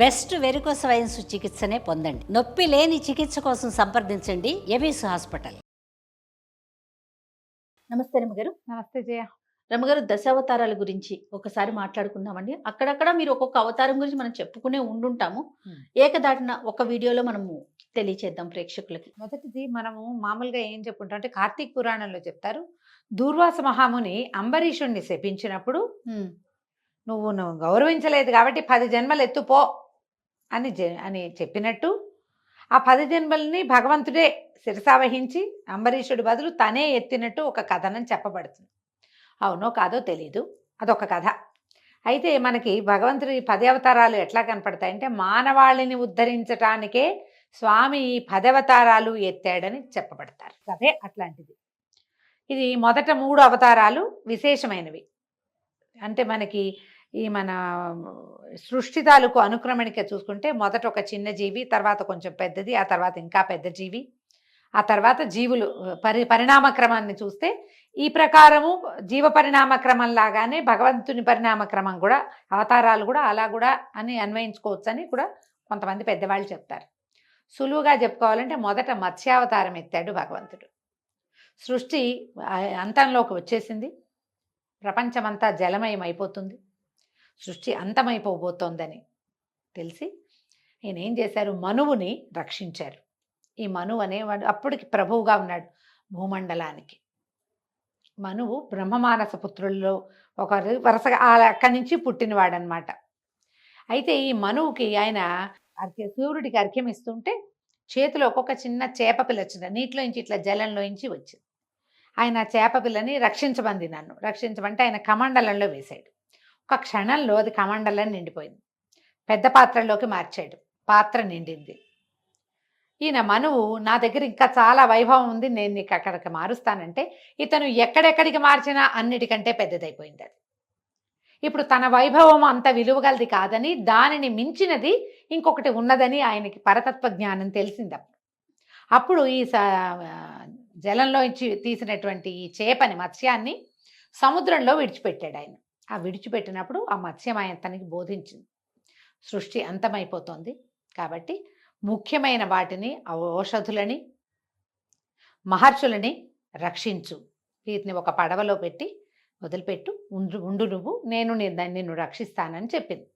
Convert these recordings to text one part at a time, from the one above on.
Best varicose veins చికిత్సనే పొందండి. నొప్పి లేని చికిత్స కోసం సంప్రదించండి ఎవిస్ హాస్పిటల్. నమస్తే రమ్మగారు. నమస్తే జయ. రమ్మగారు, దశావతారాల గురించి ఒకసారి మాట్లాడుకుందామండి. అక్కడక్కడ మీరు ఒక్కొక్క అవతారం గురించి మనం చెప్పుకునే ఉండుంటాము. ఏకదాటిన ఒక వీడియోలో మనము తెలియచేద్దాం ప్రేక్షకులకి. మొదటిది మనము మామూలుగా ఏం చెప్పుకుంటాం అంటే కార్తీక్ పురాణంలో చెప్తారు, దూర్వాస మహాముని అంబరీషుణ్ణి శపించినప్పుడు నువ్వు గౌరవించలేదు కాబట్టి 10 జన్మలు ఎత్తుపో అని చెప్పినట్టు ఆ 10 జన్మల్ని భగవంతుడే శిరసావహించి అంబరీషుడి బదులు తనే ఎత్తినట్టు ఒక కథనం చెప్పబడుతుంది. అవునో కాదో తెలీదు, అదొక కథ. అయితే మనకి భగవంతుడి 10 అవతారాలు ఎట్లా కనపడతాయంటే మానవాళిని ఉద్ధరించటానికే స్వామి ఈ 10 అవతారాలు ఎత్తాడని చెప్పబడతారు. కథే అట్లాంటిది. ఇది మొదట 3 అవతారాలు విశేషమైనవి. అంటే మనకి ఈ మన సృష్టి తాలూకు అనుక్రమణిక చూసుకుంటే మొదట ఒక చిన్న జీవి, తర్వాత కొంచెం పెద్దది, ఆ తర్వాత ఇంకా పెద్ద జీవి, ఆ తర్వాత జీవులు పరిణామక్రమాన్ని చూస్తే ఈ ప్రకారము జీవ పరిణామక్రమం లాగానే భగవంతుని పరిణామక్రమం కూడా, అవతారాలు కూడా అలా కూడా అని అన్వయించుకోవచ్చు అని కూడా కొంతమంది పెద్దవాళ్ళు చెప్తారు. సులువుగా చెప్పుకోవాలంటే మొదట మత్స్యావతారం ఎత్తాడు భగవంతుడు. సృష్టి అంతంలోకి వచ్చేసింది, ప్రపంచమంతా జలమయం అయిపోతుంది, సృష్టి అంతమైపోబోతోందని తెలిసి ఈయన ఏం చేశారు, మనువుని రక్షించారు. ఈ మనువు అనేవాడు అప్పటికి ప్రభువుగా ఉన్నాడు భూమండలానికి. మనువు బ్రహ్మమానస పుత్రుల్లో ఒక వరుసగా అక్కడి నుంచి పుట్టినవాడనమాట. అయితే ఈ మనువుకి ఆయన సూర్యుడికి అర్ఘ్యం ఇస్తుంటే చేతిలో ఒక్కొక్క చిన్న చేప పిల్ల వచ్చింది, నీటిలోంచి ఇట్లా జలంలోంచి వచ్చింది. ఆయన చేప పిల్లని రక్షించమంది, నన్ను రక్షించమంటే ఆయన కమండలంలో వేశాడు. ఒక క్షణంలో అది కమండలం నిండిపోయింది. పెద్ద పాత్రలోకి మార్చాడు, పాత్ర నిండింది. ఈయన మనువు నా దగ్గర ఇంకా చాలా వైభవం ఉంది, నేను నీకు అక్కడికి మారుస్తానంటే ఇతను ఎక్కడెక్కడికి మార్చినా అన్నిటికంటే పెద్దదైపోయింది అది. ఇప్పుడు తన వైభవం అంత విలువగలది కాదని, దానిని మించినది ఇంకొకటి ఉన్నదని ఆయనకి పరతత్వ జ్ఞానం తెలిసింది. అప్పుడు ఈ జలంలో తీసినటువంటి ఈ చేపని, మత్స్యాన్ని సముద్రంలో విడిచిపెట్టాడు ఆయన. ఆ విడిచిపెట్టినప్పుడు ఆ మత్స్యం ఆయన తనకి బోధించింది, సృష్టి అంతమైపోతుంది కాబట్టి ముఖ్యమైన వాటిని, ఔషధులని, మహర్షులని రక్షించు, వీటిని ఒక పడవలో పెట్టి వదిలిపెట్టు, ఉండు నువ్వు, నేను నిన్ను రక్షిస్తానని చెప్పింది.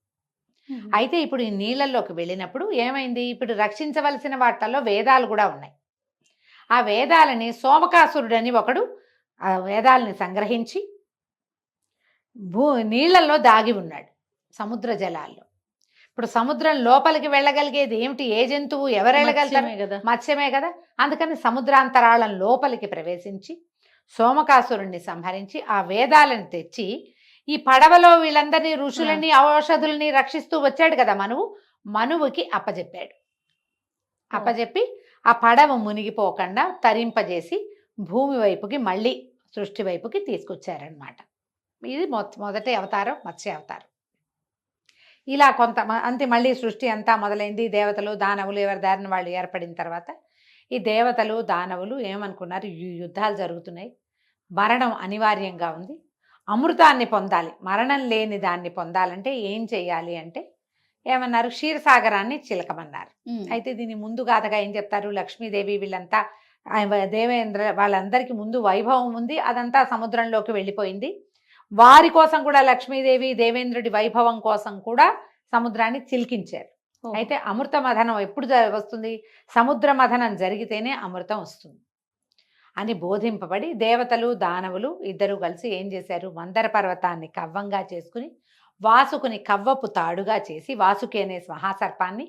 అయితే ఇప్పుడు ఈ నీళ్ళల్లోకి వెళ్ళినప్పుడు ఏమైంది, ఇప్పుడు రక్షించవలసిన వాటిల్లో వేదాలు కూడా ఉన్నాయి. ఆ వేదాలని సోమకాసురుడని ఒకడు ఆ వేదాలని సంగ్రహించి నీళ్లలో దాగి ఉన్నాడు, సముద్ర జలాల్లో. ఇప్పుడు సముద్రం లోపలికి వెళ్ళగలిగేది ఏమిటి, ఏ జంతువు, ఎవరు వెళ్ళగలుగుతారు, మత్స్యమే కదా. అందుకని సముద్రాంతరాళం లోపలికి ప్రవేశించి సోమకాసురుణ్ణి సంహరించి ఆ వేదాలను తెచ్చి ఈ పడవలో వీళ్ళందరినీ, ఋషులని, ఔషధుల్ని రక్షిస్తూ వచ్చాడు కదా మనువుకి అప్పజెప్పాడు. అప్పజెప్పి ఆ పడవ మునిగిపోకుండా తరింపజేసి భూమి వైపుకి, మళ్ళీ సృష్టి వైపుకి తీసుకొచ్చారనమాట. ఇది మొదటి అవతారం మత్స్య అవతారం. ఇలా అంతే మళ్ళీ సృష్టి అంతా మొదలైంది. దేవతలు దానవులు ఎవరి దారిన వాళ్ళు ఏర్పడిన తర్వాత ఈ దేవతలు దానవులు ఏమనుకున్నారు, యుద్ధాలు జరుగుతున్నాయి, మరణం అనివార్యంగా ఉంది, అమృతాన్ని పొందాలి, మరణం లేని దాన్ని పొందాలంటే ఏం చెయ్యాలి అంటే ఏమన్నారు, క్షీరసాగరాన్ని చిలకమన్నారు. అయితే దీని ముందు గాథగా ఏం చెప్తారు, లక్ష్మీదేవి వీళ్ళంతా, దేవేంద్ర వాళ్ళందరికీ ముందు వైభవం ఉంది, అదంతా సముద్రంలోకి వెళ్ళిపోయింది. వారి కోసం కూడా లక్ష్మీదేవి దేవేంద్రుడి వైభవం కోసం కూడా సముద్రాన్ని చిలికించారు. అయితే అమృత మథనం ఎప్పుడు వస్తుంది, సముద్ర మథనం జరిగితేనే అమృతం వస్తుంది అని బోధింపబడి దేవతలు దానవులు ఇద్దరు కలిసి ఏం చేశారు, మందర పర్వతాన్ని కవ్వంగా చేసుకుని వాసుకుని కవ్వపు తాడుగా చేసి వాసుకి అనే మహాసర్పాన్ని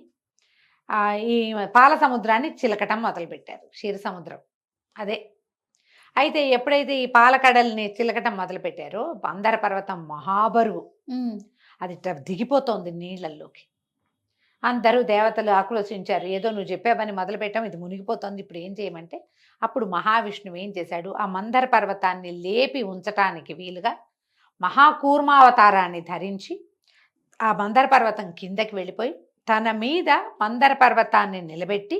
ఈ పాల సముద్రాన్ని చిలకటం మొదలుపెట్టారు, క్షీర సముద్రం అదే. అయితే ఎప్పుడైతే ఈ పాలకడల్ని చిలకటం మొదలుపెట్టారో మందర పర్వతం మహాబరువు, అది దిగిపోతోంది నీళ్ళల్లోకి. అందరూ దేవతలు ఆక్రోశించారు, ఏదో నువ్వు చెప్పావని మొదలుపెట్టాం, ఇది మునిగిపోతుంది, ఇప్పుడు ఏం చేయమంటే అప్పుడు మహావిష్ణువు ఏం చేశాడు, ఆ మందర పర్వతాన్ని లేపి ఉంచటానికి వీలుగా మహాకూర్మావతారాన్ని ధరించి ఆ మందర పర్వతం కిందకి వెళ్ళిపోయి తన మీద మందర పర్వతాన్ని నిలబెట్టి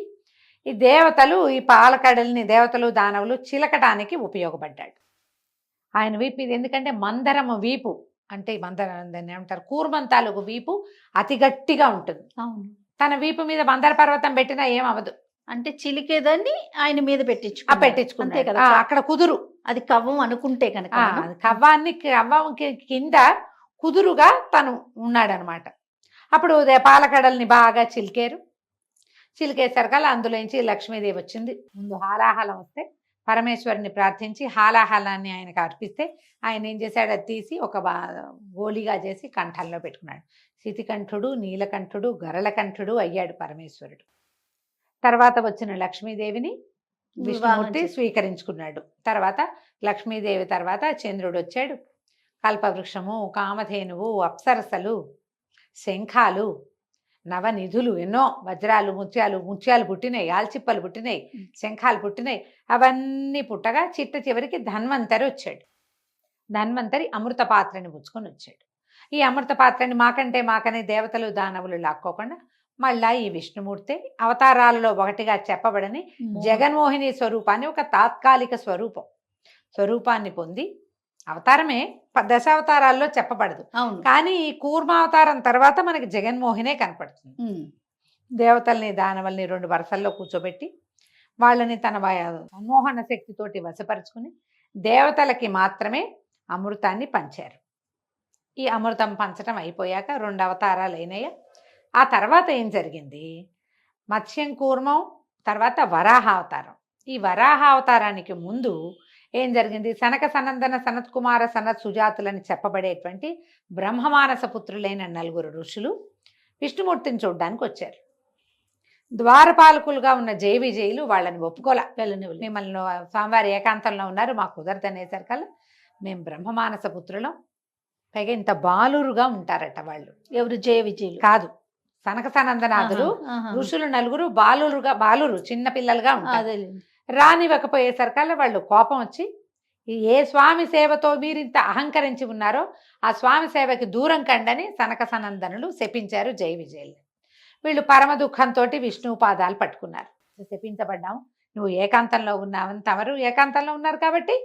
ఈ దేవతలు, ఈ పాలకడల్ని దేవతలు దానవులు చిలకటానికి ఉపయోగపడ్డాడు. ఆయన వీపు ఇది, ఎందుకంటే మందరము వీపు అంటే దాన్ని ఏమంటారు, కూర్మంతాలకు వీపు అతి గట్టిగా ఉంటుంది. అవును. తన వీపు మీద మందర పర్వతం పెట్టినా ఏం అవ్వదు. అంటే చిలికేదాన్ని ఆయన మీద ఆ పెట్టించుకున్నాడు. అంతే పెట్టించుకున్నాడు. కదా. అక్కడ కుదురు. అది కవ్వం అనుకుంటే కనుక మనం. కవ్వం కింద కుదురుగా తను ఉన్నాడనమాట. అప్పుడు పాలకడల్ని బాగా చిలికారు. చిలికేసరికల్లా అందులోంచి లక్ష్మీదేవి వచ్చింది. ముందు హాలాహలం వస్తే పరమేశ్వరుని ప్రార్థించి హాలాహలాన్ని ఆయనకు అర్పిస్తే ఆయన ఏం చేశాడు, అది తీసి ఒక గోలిగా చేసి కంఠంలో పెట్టుకున్నాడు. శితికంఠుడు, నీలకంఠుడు, గరళకంఠుడు అయ్యాడు పరమేశ్వరుడు. తర్వాత వచ్చిన లక్ష్మీదేవిని విష్ణుమూర్తి స్వీకరించుకున్నాడు. తర్వాత లక్ష్మీదేవి తర్వాత చంద్రుడు వచ్చాడు. కల్పవృక్షము, కామధేనువు, అప్సరసలు, శంఖాలు, నవనిధులు, ఎన్నో వజ్రాలు, ముత్యాలు పుట్టినాయి, ఆల్చిప్పలు పుట్టినాయి, శంఖాలు పుట్టినాయి. అవన్నీ పుట్టగా చిట్ట చివరికి ధన్వంతరి వచ్చాడు. ధన్వంతరి అమృత పాత్రని పుచ్చుకొని వచ్చాడు. ఈ అమృత పాత్రని మాకనే దేవతలు దానవులు లాక్కోకుండా మళ్ళా ఈ విష్ణుమూర్తి అవతారాలలో ఒకటిగా చెప్పబడని జగన్మోహిని స్వరూపాన్ని, ఒక తాత్కాలిక స్వరూపాన్ని పొంది, అవతారమే దశావతారాల్లో చెప్పబడదు. అవును. కానీ ఈ కూర్మావతారం తర్వాత మనకి జగన్మోహినే కనపడుతుంది. దేవతల్ని దానవల్ని 2 వరుసల్లో కూర్చోబెట్టి వాళ్ళని తన సమ్మోహన శక్తితోటి వశపరుచుకుని దేవతలకి మాత్రమే అమృతాన్ని పంచారు. ఈ అమృతం పంచడం అయిపోయాక 2 అవతారాలు అయినాయి. ఆ తర్వాత ఏం జరిగింది, మత్స్యం కూర్మం తర్వాత వరాహావతారం. ఈ వరాహావతారానికి ముందు ఏం జరిగింది, సనక సనందన సనత్ కుమార సనత్ సుజాతులని చెప్పబడేటువంటి బ్రహ్మమానస పుత్రులైన 4 ఋషులు విష్ణుమూర్తిని చూడడానికి వచ్చారు. ద్వారపాలకులుగా ఉన్న జయ విజయులు వాళ్ళని ఒప్పుకోలే. మిమ్మల్ని స్వామివారి ఏకాంతంలో ఉన్నారు, మాకు కుదరదనేసరికల్లా మేము బ్రహ్మమానస పుత్రులం, పైగా ఇంత బాలురుగా ఉంటారట వాళ్ళు. ఎవరు? జయ విజయులు కాదు, సనక సనందనాథులు ఋషులు 4 బాలురు చిన్న పిల్లలుగా ఉంటారు. రానివ్వకపోయేసరికల్లా వాళ్ళు కోపం వచ్చి, ఏ స్వామి సేవతో మీరు ఇంత అహంకరించి ఉన్నారో ఆ స్వామి సేవకి దూరం కండని సనక సనందనులు శపించారు జయ విజయులు. వీళ్ళు పరమ దుఃఖంతో విష్ణువు పాదాలు పట్టుకున్నారు. శపించబడ్డాము, నువ్వు ఏకాంతంలో ఉన్నావని. తమరు ఏకాంతంలో ఉన్నారు కాబట్టి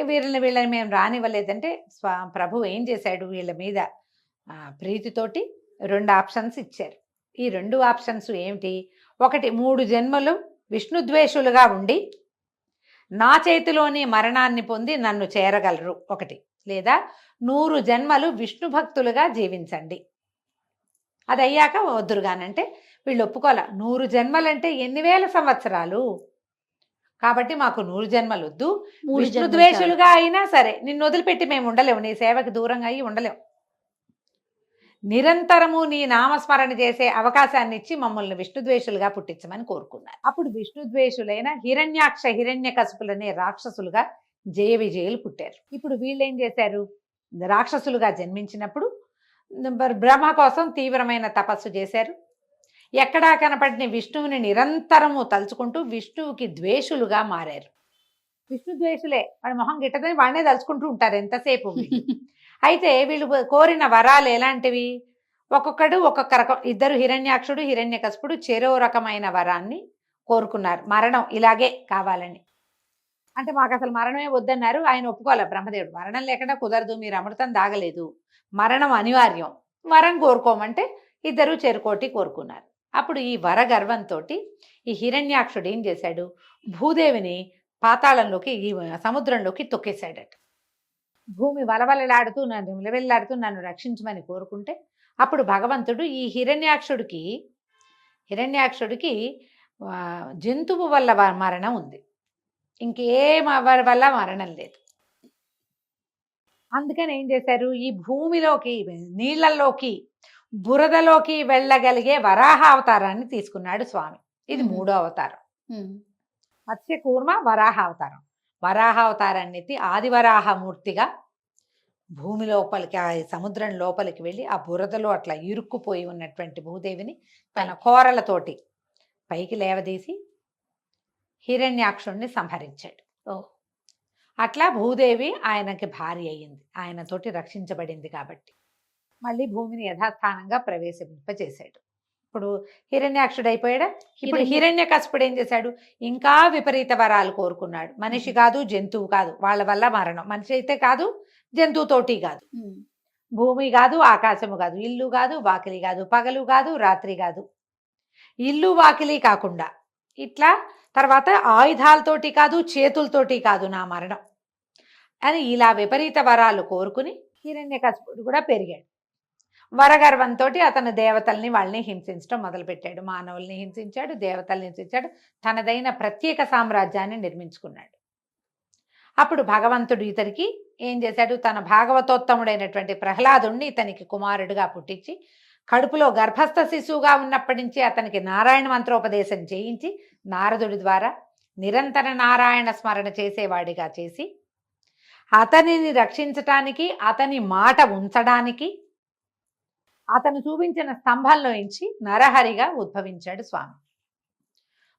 వీళ్ళని మేము రానివ్వలేదంటే ప్రభు ఏం చేశాడు, వీళ్ళ మీద ప్రీతితోటి 2 ఆప్షన్స్ ఇచ్చారు. ఈ 2 ఆప్షన్స్ ఏమిటి, ఒకటి 3 జన్మలు విష్ణుద్వేషులుగా ఉండి నా చేతిలోని మరణాన్ని పొంది నన్ను చేరగలరు ఒకటి, లేదా 100 జన్మలు విష్ణు భక్తులుగా జీవించండి. అది అయ్యాక వద్దురుగానంటే వీళ్ళు ఒప్పుకోలే. 100 జన్మలంటే ఎన్ని వేల సంవత్సరాలు, కాబట్టి మాకు 100 జన్మలు వద్దు, విష్ణుద్వేషులుగా అయినా సరే నిన్ను వదిలిపెట్టి మేము ఉండలేము, నీ సేవకి దూరంగా అయ్యి ఉండలేము, నిరంతరము నీ నామస్మరణ చేసే అవకాశాన్ని ఇచ్చి మమ్మల్ని విష్ణుద్వేషులుగా పుట్టించమని కోరుకున్నారు. అప్పుడు విష్ణుద్వేషులైన హిరణ్యాక్ష హిరణ్యకశిపులనే రాక్షసులుగా జయ విజయులు పుట్టారు. ఇప్పుడు వీళ్ళు ఏం చేశారు, రాక్షసులుగా జన్మించినప్పుడు బ్రహ్మ కోసం తీవ్రమైన తపస్సు చేశారు. ఎక్కడా కనపడిన విష్ణువుని నిరంతరము తలుచుకుంటూ విష్ణువుకి ద్వేషులుగా మారారు. విష్ణు ద్వేషులే, వాడి మొహం గిట్టదని వాడినే తలుచుకుంటూ ఉంటారు ఎంతసేపు. అయితే వీళ్ళు కోరిన వరాలు ఎలాంటివి, ఒక్కొక్కడు ఒక్కొక్క రకం. 2 హిరణ్యాక్షుడు హిరణ్యకశిపుడు చెరో రకమైన వరాన్ని కోరుకున్నారు. మరణం ఇలాగే కావాలని. అంటే మాకు అసలు మరణమే వద్దన్నారు. ఆయన ఒప్పుకోలే బ్రహ్మదేవుడు. మరణం లేకుండా కుదరదు, మీరు అమృతం దాగలేదు, మరణం అనివార్యం, వరం కోరుకోమంటే 2 చెరుకోటి కోరుకున్నారు. అప్పుడు ఈ వర గర్వంతో ఈ హిరణ్యాక్షుడు ఏం చేశాడు, భూదేవిని పాతాళంలోకి, ఈ సముద్రంలోకి తొక్కేశాడట. భూమి వలవలలాడుతూ నన్ను రక్షించమని కోరుకుంటే అప్పుడు భగవంతుడు ఈ హిరణ్యాక్షుడికి జంతువు వల్ల మరణం ఉంది, ఇంకేం వల్ల మరణం లేదు. అందుకని ఏం చేశారు, ఈ భూమిలోకి, నీళ్లలోకి, బురదలోకి వెళ్ళగలిగే వరాహ అవతారాన్ని తీసుకున్నాడు స్వామి. ఇది 3వ అవతారం. మత్స్యకూర్మ వరాహ అవతారం. వరాహ అవతారాన్ని ఎత్తి ఆదివరాహమూర్తిగా భూమి లోపలికి, ఆ సముద్రం లోపలికి వెళ్ళి ఆ బురదలో అట్లా ఇరుక్కుపోయి ఉన్నటువంటి భూదేవిని తన కోరలతోటి పైకి లేవదీసి హిరణ్యాక్షుణ్ణి సంహరించాడు. అట్లా భూదేవి ఆయనకి భార్య అయ్యింది, ఆయనతోటి రక్షించబడింది. కాబట్టి మళ్ళీ భూమిని యథాస్థానంగా ప్రవేశింపచేశాడు. ఇప్పుడు హిరణ్యాక్షుడు అయిపోయాడా. ఇప్పుడు హిరణ్యకశిపుడు ఏం చేశాడు, ఇంకా విపరీత వరాలు కోరుకున్నాడు. మనిషి కాదు, జంతువు కాదు, వాళ్ళ వల్ల మరణం. మనిషి అయితే కాదు, జంతువుతోటి కాదు. భూమి కాదు, ఆకాశము కాదు, ఇల్లు కాదు, వాకిలి కాదు, పగలు కాదు, రాత్రి కాదు. ఇల్లు వాకిలి కాకుండా ఇట్లా తర్వాత ఆయుధాలతోటి కాదు, చేతులతోటి కాదు నా మరణం అని ఇలా విపరీత వరాలు కోరుకుని హిరణ్యకశిపుడు కూడా పెరిగాడు. వరగర్వంతో అతను దేవతల్ని వాళ్ళని హింసించడం మొదలుపెట్టాడు. మానవుల్ని హింసించాడు, దేవతల్ని హింసించాడు, తనదైన ప్రత్యేక సామ్రాజ్యాన్ని నిర్మించుకున్నాడు. అప్పుడు భగవంతుడు ఇతనికి ఏం చేశాడు, తన భాగవతోత్తముడైనటువంటి ప్రహ్లాదుణ్ణి ఇతనికి కుమారుడిగా పుట్టించి కడుపులో గర్భస్థ శిశువుగా ఉన్నప్పటి నుంచి అతనికి నారాయణ మంత్రోపదేశం చేయించి నారదుడి ద్వారా నిరంతర నారాయణ స్మరణ చేసేవాడిగా చేసి అతనిని రక్షించటానికి, అతని మాట ఉంచడానికి అతను చూపించిన స్తంభంలో నుంచి నరహరిగా ఉద్భవించాడు స్వామి.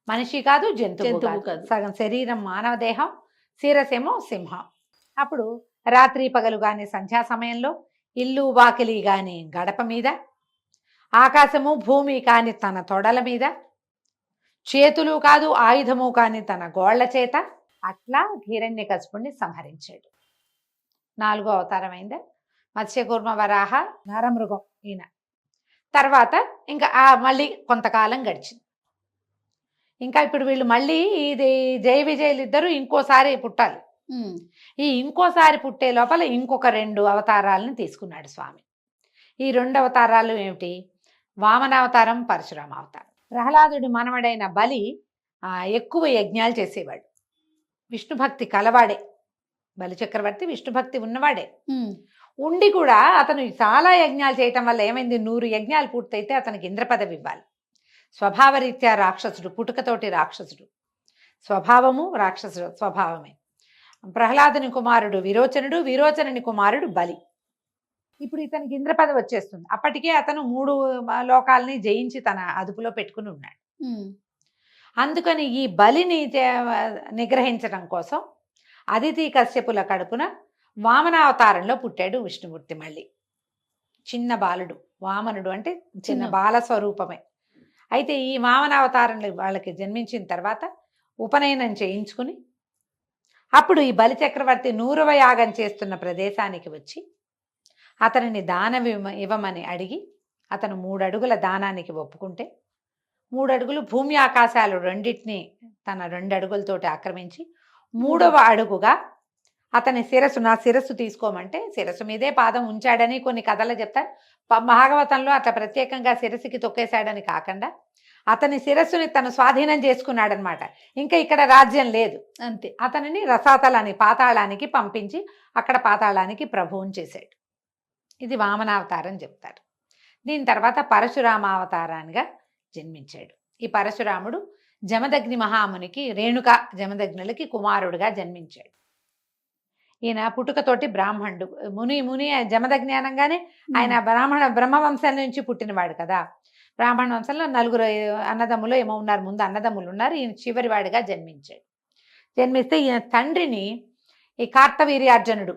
మనిషి కాదు, జంతువు కాదు. సగం శరీరం మానవ దేహం, శిరసేమో సింహం. అప్పుడు రాత్రి పగలు గాని సంధ్యా సమయంలో, ఇల్లు వాకిలి గాని గడప మీద, ఆకాశము భూమి కాని తన తొడల మీద, చేతులు కాదు ఆయుధము కాని తన గోళ్ల చేత అట్లా హిరణ్యకశిపుణ్ణి సంహరించాడు. 4వ అవతారం అయిందా? మత్స్యకూర్మ వరాహ నరమృగం ఈయన. తర్వాత ఇంకా మళ్ళీ కొంతకాలం గడిచింది. ఇంకా ఇప్పుడు వీళ్ళు మళ్ళీ ఇది జయ విజయులు ఇద్దరు ఇంకోసారి పుట్టాలి. ఈ ఇంకోసారి పుట్టే లోపల ఇంకొక 2 అవతారాలను తీసుకున్నాడు స్వామి. ఈ 2 అవతారాలు ఏమిటి? వామనావతారం, పరశురామ అవతారం. ప్రహ్లాదుడి మనవడైన బలి ఎక్కువ యజ్ఞాలు చేసేవాడు, విష్ణుభక్తి కలవాడే. బలి చక్రవర్తి విష్ణుభక్తి ఉన్నవాడే ఉండి కూడా అతను చాలా యజ్ఞాలు చేయటం వల్ల ఏమైంది, 100 యజ్ఞాలు పూర్తయితే అతనికి ఇంద్ర పదవి ఇవ్వాలి. స్వభావరీత్యా రాక్షసుడు, పుట్టుకతోటి రాక్షసుడు, స్వభావము రాక్షసుడు స్వభావమే. ప్రహ్లాదుని కుమారుడు విరోచనుడు, విరోచనుని కుమారుడు బలి. ఇప్పుడు ఇతనికి ఇంద్ర పదవి వచ్చేస్తుంది. అప్పటికే అతను 3 లోకాలని జయించి తన అదుపులో పెట్టుకుని ఉన్నాడు. అందుకని ఈ బలిని నిగ్రహించడం కోసం అదితి కశ్యపుల కడుపున వామనావతారంలో పుట్టాడు విష్ణుమూర్తి. మళ్ళీ చిన్న బాలుడు, వామనుడు అంటే చిన్న బాల స్వరూపమే. అయితే ఈ వామనావతారంలో వాళ్ళకి జన్మించిన తర్వాత ఉపనయనం చేయించుకుని అప్పుడు ఈ బలి చక్రవర్తి 100వ యాగం చేస్తున్న ప్రదేశానికి వచ్చి అతనిని దానం ఇవ్వమని అడిగి అతను 3 అడుగుల దానానికి ఒప్పుకుంటే 3 అడుగులు భూమి ఆకాశాలు రెండింటినీ తన 2 అడుగులతోటి ఆక్రమించి 3వ అడుగుగా అతని శిరస్సు, నా శిరస్సు తీసుకోమంటే శిరస్సు మీదే పాదం ఉంచాడని కొన్ని కథలు చెప్తారు. భాగవతంలో అట్లా ప్రత్యేకంగా శిరస్సుకి తొక్కేశాడని కాకుండా అతని శిరస్సుని తను స్వాధీనం చేసుకున్నాడనమాట. ఇంకా ఇక్కడ రాజ్యం లేదు అంతే. అతనిని రసాతలని పాతాళానికి పంపించి అక్కడ పాతాళానికి ప్రభువుని చేశాడు. ఇది వామనావతారం చెప్తారు. దీని తర్వాత పరశురామావతారానిగా జన్మించాడు. ఈ పరశురాముడు జమదగ్ని మహామునికి, రేణుక జమదగ్నులకి కుమారుడుగా జన్మించాడు. ఈయన పుట్టుకతోటి బ్రాహ్మణుడు. ముని జమదగ్ని అనగానే ఆయన బ్రహ్మవంశం నుంచి పుట్టినవాడు కదా. బ్రాహ్మణ వంశంలో 4 అన్నదమ్ములు ఏమో ఉన్నారు, ముందు అన్నదమ్ములు ఉన్నారు. ఈయన చివరి వాడిగా జన్మించాడు. జన్మిస్తే ఈయన తండ్రిని ఈ కార్తవీర్యార్జునుడు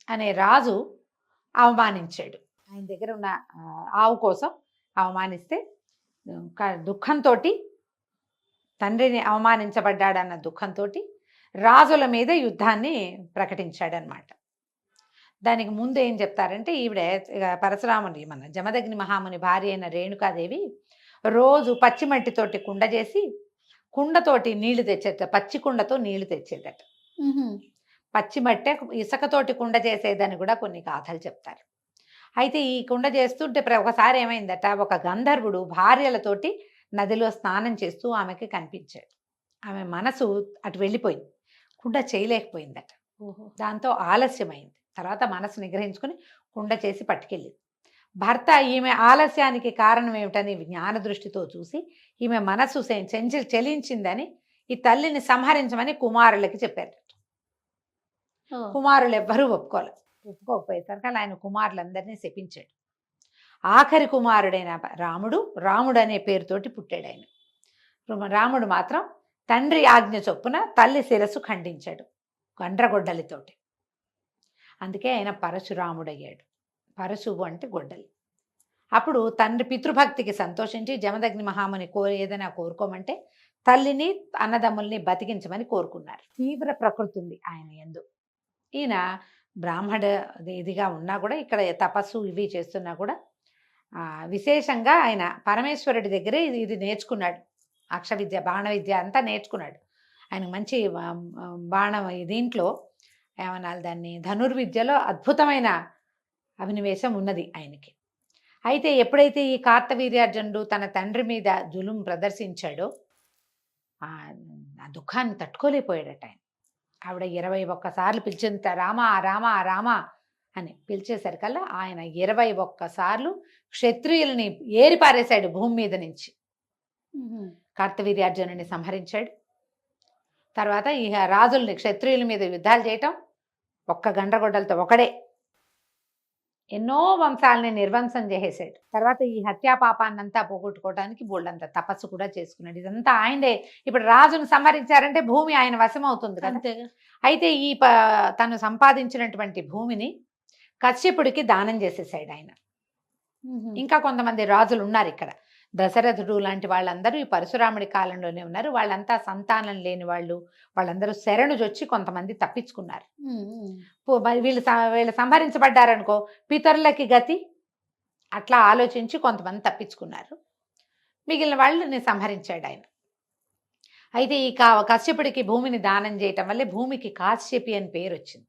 అనే రాజు అవమానించాడు. ఆయన దగ్గర ఉన్న ఆవు కోసం అవమానిస్తే దుఃఖంతో, తండ్రిని అవమానించబడ్డాడన్న దుఃఖంతో రాజుల మీద యుద్ధాన్ని ప్రకటించాడనమాట. దానికి ముందు ఏం చెప్తారంటే, ఈవిడ పరశురాముని మన జమదగ్ని మహాముని భార్య అయిన రేణుకాదేవి రోజు పచ్చి మట్టితోటి కుండ చేసి కుండతోటి నీళ్లు తెచ్చేదట, పచ్చి కుండతో నీళ్లు తెచ్చేదట. పచ్చి మట్టే ఇసుకతోటి కుండ చేసేదని కూడా కొన్ని గాథలు చెప్తారు. అయితే ఈ కుండ చేస్తుంటే ఒకసారి ఏమైందట, ఒక గంధర్వుడు భార్యలతోటి నదిలో స్నానం చేస్తూ ఆమెకి కనిపించాడు. ఆమె మనసు అటు వెళ్ళిపోయింది, కుండ చేయలేకపోయిందట. దాంతో ఆలస్యమైంది. తర్వాత మనసు నిగ్రహించుకుని కుండ చేసి పట్టుకెళ్ళింది. భర్త ఈమె ఆలస్యానికి కారణం ఏమిటని జ్ఞాన దృష్టితో చూసి ఈమె మనసు చెలించిందని ఈ తల్లిని సంహరించమని కుమారులకి చెప్పారు. కుమారులు ఎవ్వరూ ఒప్పుకోకపోయేసరికి ఆయన కుమారులందరినీ శపించాడు. ఆఖరి కుమారుడైన రాముడు అనే పేరుతోటి పుట్టాడు ఆయన. రాముడు మాత్రం తండ్రి ఆజ్ఞ చొప్పున తల్లి శిరస్సు ఖండించాడు గండ్రగొడ్డలితోటి. అందుకే ఆయన పరశురాముడయ్యాడు. పరశువు అంటే గొడ్డలి. అప్పుడు తండ్రి పితృభక్తికి సంతోషించి జమదగ్ని మహాముని ఏదైనా కోరుకోమంటే తల్లిని అన్నదమ్ముల్ని బతికించమని కోరుకున్నారు. తీవ్ర ప్రకృతి ఉంది ఆయన యందు. ఈయన బ్రాహ్మణ ఇదిగా ఉన్నా కూడా ఇక్కడ తపస్సు ఇవి చేస్తున్నా కూడా విశేషంగా ఆయన పరమేశ్వరుడి దగ్గరే ఇది నేర్చుకున్నాడు. అక్ష విద్య, బాణ విద్య అంతా నేర్చుకున్నాడు. ఆయన మంచి బాణ దీంట్లో ఏమనాలి దాన్ని, ధనుర్విద్యలో అద్భుతమైన అభినివేశం ఉన్నది ఆయనకి. అయితే ఎప్పుడైతే ఈ కార్తవీర్యార్జునుడు తన తండ్రి మీద జులుం ప్రదర్శించాడో ఆ దుఃఖాన్ని తట్టుకోలేకపోయాడట ఆయన. ఆవిడ 21 సార్లు పిలిచింత రామా రామా రామా అని పిలిచేసరికల్లా ఆయన 21 సార్లు క్షత్రియుల్ని ఏరి పారేశాడు భూమి మీద నుంచి. కార్తవీర్యార్జునుడిని సంహరించాడు. తర్వాత ఈ రాజుల్ని, క్షత్రియుల మీద యుద్ధాలు చేయటం, ఒక్క గండ్రగొడ్డలతో ఒకడే ఎన్నో వంశాలని నిర్వంశం చేసేసాడు. తర్వాత ఈ హత్యా పాపాన్నంతా పోగొట్టుకోవడానికి బోల్డంత తపస్సు కూడా చేసుకున్నాడు. ఇదంతా ఆయనే. ఇప్పుడు రాజును సంహరించారంటే భూమి ఆయన వశం అవుతుంది కదా. అయితే ఈ తను సంపాదించినటువంటి భూమిని కశ్యపుడికి దానం చేసేసాడు ఆయన. ఇంకా కొంతమంది రాజులు ఉన్నారు ఇక్కడ. దశరథుడు లాంటి వాళ్ళందరూ ఈ పరశురాముడి కాలంలోనే ఉన్నారు. వాళ్ళంతా సంతానం లేని వాళ్ళు, వాళ్ళందరూ శరణుజొచ్చి కొంతమంది తప్పించుకున్నారు. వీళ్ళు సంహరించబడ్డారనుకో పితరులకి గతి, అట్లా ఆలోచించి కొంతమంది తప్పించుకున్నారు. మిగిలిన వాళ్ళని సంహరించాడు ఆయన. అయితే ఈ కశ్యపుడికి భూమిని దానం చేయటం వల్లే భూమికి కాశ్యపి అని పేరు వచ్చింది.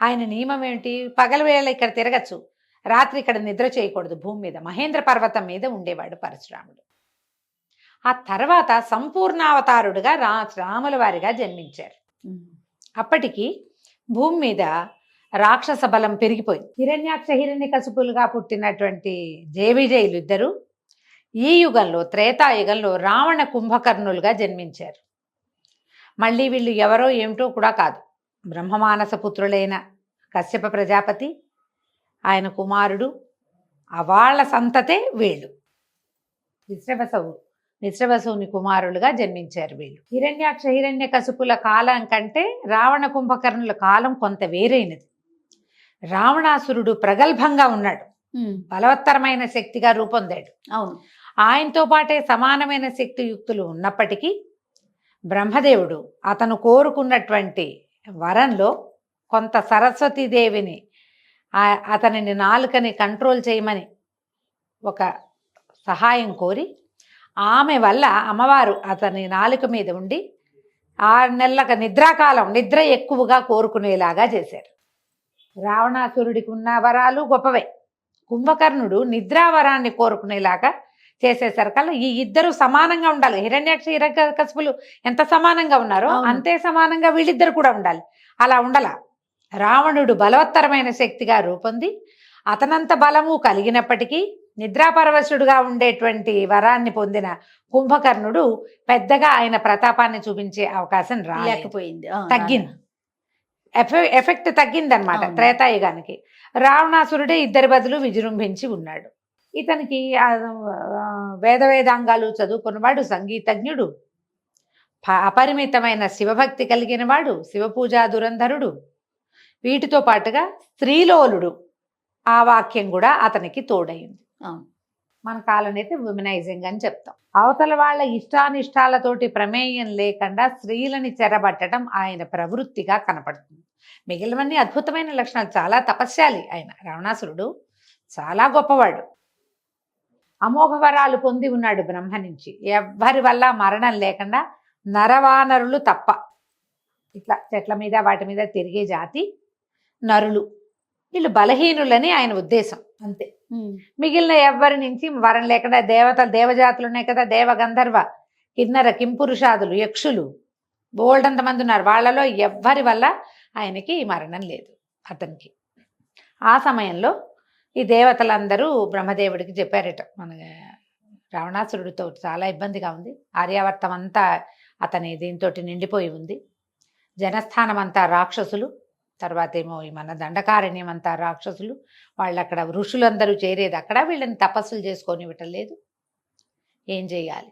ఆయన నియమం ఏంటి, పగలవేళ ఇక్కడ తిరగచ్చు, రాత్రి ఇక్కడ నిద్ర చేయకూడదు. భూమి మీద మహేంద్ర పర్వతం మీద ఉండేవాడు పరశురాముడు. ఆ తర్వాత సంపూర్ణావతారుడుగా రాముల వారిగా జన్మించారు. అప్పటికి భూమి మీద రాక్షస బలం పెరిగిపోయింది. హిరణ్యాక్ష హిరణ్యకశిపులుగా పుట్టినటువంటి జయవిజయులు ఇద్దరు ఈ యుగంలో, త్రేతాయుగంలో రావణ కుంభకర్ణులుగా జన్మించారు. మళ్ళీ వీళ్ళు ఎవరో ఏమిటో కూడా కాదు, బ్రహ్మమానస పుత్రులైన కశ్యప ప్రజాపతి, ఆయన కుమారుడు, వాళ్ళ సంతతే వీళ్ళు. విశ్రవసుని కుమారులుగా జన్మించారు వీళ్ళు. హిరణ్యాక్ష హిరణ్యకశిపుల కాలం కంటే రావణ కుంభకర్ణుల కాలం కొంత వేరైనది. రావణాసురుడు ప్రగల్భంగా ఉన్నాడు, బలవత్తరమైన శక్తిగా రూపొందాడు. అవును, ఆయనతో పాటే సమానమైన శక్తియుక్తులు ఉన్నప్పటికీ బ్రహ్మదేవుడు అతను కోరుకున్నటువంటి వరంలో కొంత సరస్వతీదేవిని, అతనిని నాలుకని కంట్రోల్ చేయమని ఒక సహాయం కోరి, ఆమె వల్ల అమ్మవారు అతని నాలుక మీద ఉండి 6 నెలల నిద్రాకాలం, నిద్ర ఎక్కువగా కోరుకునేలాగా చేశారు. రావణాసురుడికి ఉన్న వరాలు గొప్పవే. కుంభకర్ణుడు నిద్రావరాన్ని కోరుకునేలాగా చేసేసరికల్లా ఈ ఇద్దరు సమానంగా ఉండాలి. హిరణ్యాక్ష హిరణ్యకశిపులు ఎంత సమానంగా ఉన్నారో అంతే సమానంగా వీళ్ళిద్దరు కూడా ఉండాలి. అలా ఉండాల. రావణుడు బలవత్తరమైన శక్తిగా రూపొంది అతనంత బలము కలిగినప్పటికీ నిద్రాపరవశుడుగా ఉండేటువంటి వరాన్ని పొందిన కుంభకర్ణుడు పెద్దగా ఆయన ప్రతాపాన్ని చూపించే అవకాశం లేకపోయింది, తగ్గింది. ఎఫెక్ట్ తగ్గిందనమాట త్రేతాయుగానికి. రావణాసురుడే ఇద్దరి బదులు విజృంభించి ఉన్నాడు. ఇతనికి వేదాంగాలు చదువుకున్నవాడు, సంగీతజ్ఞుడు, అపరిమితమైన శివభక్తి కలిగిన వాడు, శివపూజా దురంధరుడు. వీటితో పాటుగా స్త్రీలోలుడు, ఆ వాక్యం కూడా అతనికి తోడైంది. మన కాలనైతే విమనైజింగ్ అని చెప్తాం. అవతల వాళ్ళ ఇష్టానిష్టాలతోటి ప్రమేయం లేకుండా స్త్రీలని చెరబట్టడం ఆయన ప్రవృత్తిగా కనపడుతుంది. మిగిలినవన్నీ అద్భుతమైన లక్షణాలు. చాలా తపస్యాలి ఆయన. రావణాసురుడు చాలా గొప్పవాడు. అమోఘ వరాలు పొంది ఉన్నాడు బ్రహ్మ నుంచి. ఎవ్వరి వల్ల మరణం లేకుండా నరవానరులు తప్ప, ఇట్లా చెట్ల మీద వాటి మీద తిరిగే జాతి నరులు, వీళ్ళు బలహీనులని ఆయన ఉద్దేశం అంతే. మిగిలిన ఎవ్వరి నుంచి వరం లేకుండా దేవజాతులు ఉన్నాయి కదా, దేవ గంధర్వ కిన్నర కింపురుషాదులు యక్షులు బోల్డంత మంది ఉన్నారు. వాళ్ళలో ఎవ్వరి వల్ల ఆయనకి మరణం లేదు అతనికి. ఆ సమయంలో ఈ దేవతలందరూ బ్రహ్మదేవుడికి చెప్పారట, మన రావణాసురుడితో చాలా ఇబ్బందిగా ఉంది, ఆర్యావర్తం అంతా అతని దీంతో నిండిపోయి ఉంది, జనస్థానం అంతా రాక్షసులు, తర్వాత ఏమో మన దండకారణ్యం అంతా రాక్షసులు, వాళ్ళు అక్కడ ఋషులందరూ చేరేది అక్కడ, వీళ్ళని తపస్సులు చేసుకొనివ్వటం లేదు, ఏం చేయాలి?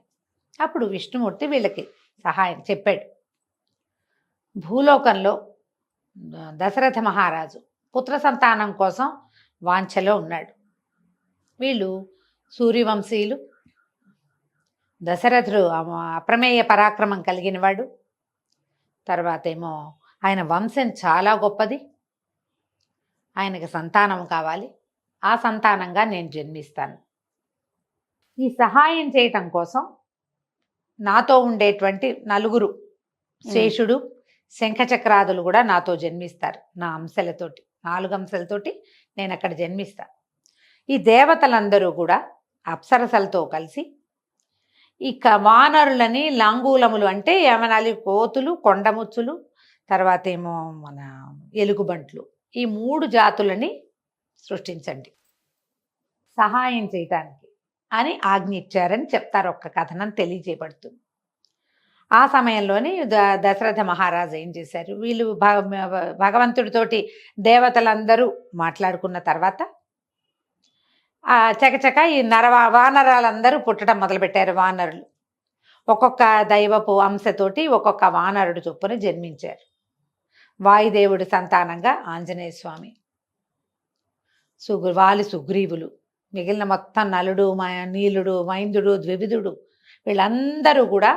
అప్పుడు విష్ణుమూర్తి వీళ్ళకి సహాయం చెప్పాడు. భూలోకంలో దశరథ మహారాజు పుత్ర సంతానం కోసం వాంఛలో ఉన్నాడు. వీళ్ళు సూర్యవంశీయులు. దశరథుడు అప్రమేయ పరాక్రమం కలిగిన వాడు. తర్వాత ఏమో ఆయన వంశం చాలా గొప్పది. ఆయనకి సంతానం కావాలి, ఆ సంతానంగా నేను జన్మిస్తాను. ఈ సహాయం చేయటం కోసం నాతో ఉండేటువంటి నలుగురు శేషుడు, శంఖచక్రాదులు కూడా నాతో జన్మిస్తారు. నా అంశలతోటి 4 అంశలతోటి నేను అక్కడ జన్మిస్తా. ఈ దేవతలందరూ కూడా అప్సరసలతో కలిసి ఇక వానరులని లాంగూలములు అంటే యమనాలి కోతులు, కొండముచ్చులు, తర్వాత ఏమో మన ఎలుగుబంట్లు, ఈ 3 జాతులని సృష్టించండి సహాయం చేయటానికి అని ఆజ్ఞ ఇచ్చారని చెప్తారు. ఒక్క కథనం తెలియజేయబడుతుంది. ఆ సమయంలోని దశరథ మహారాజు ఏం చేశారు, వీళ్ళు భగవంతుడితోటి దేవతలందరూ మాట్లాడుకున్న తర్వాత చకచక ఈ వానరాలందరూ పుట్టడం మొదలుపెట్టారు. వానరులు ఒక్కొక్క దైవపు అంశతోటి ఒక్కొక్క వానరుడు చొప్పున జన్మించారు. వాయుదేవుడి సంతానంగా ఆంజనేయ స్వామి, వాలి సుగ్రీవులు, మిగిలిన మొత్తం నలుడు, నీలుడు, మైందుడు, ద్వివిధుడు, వీళ్ళందరూ కూడా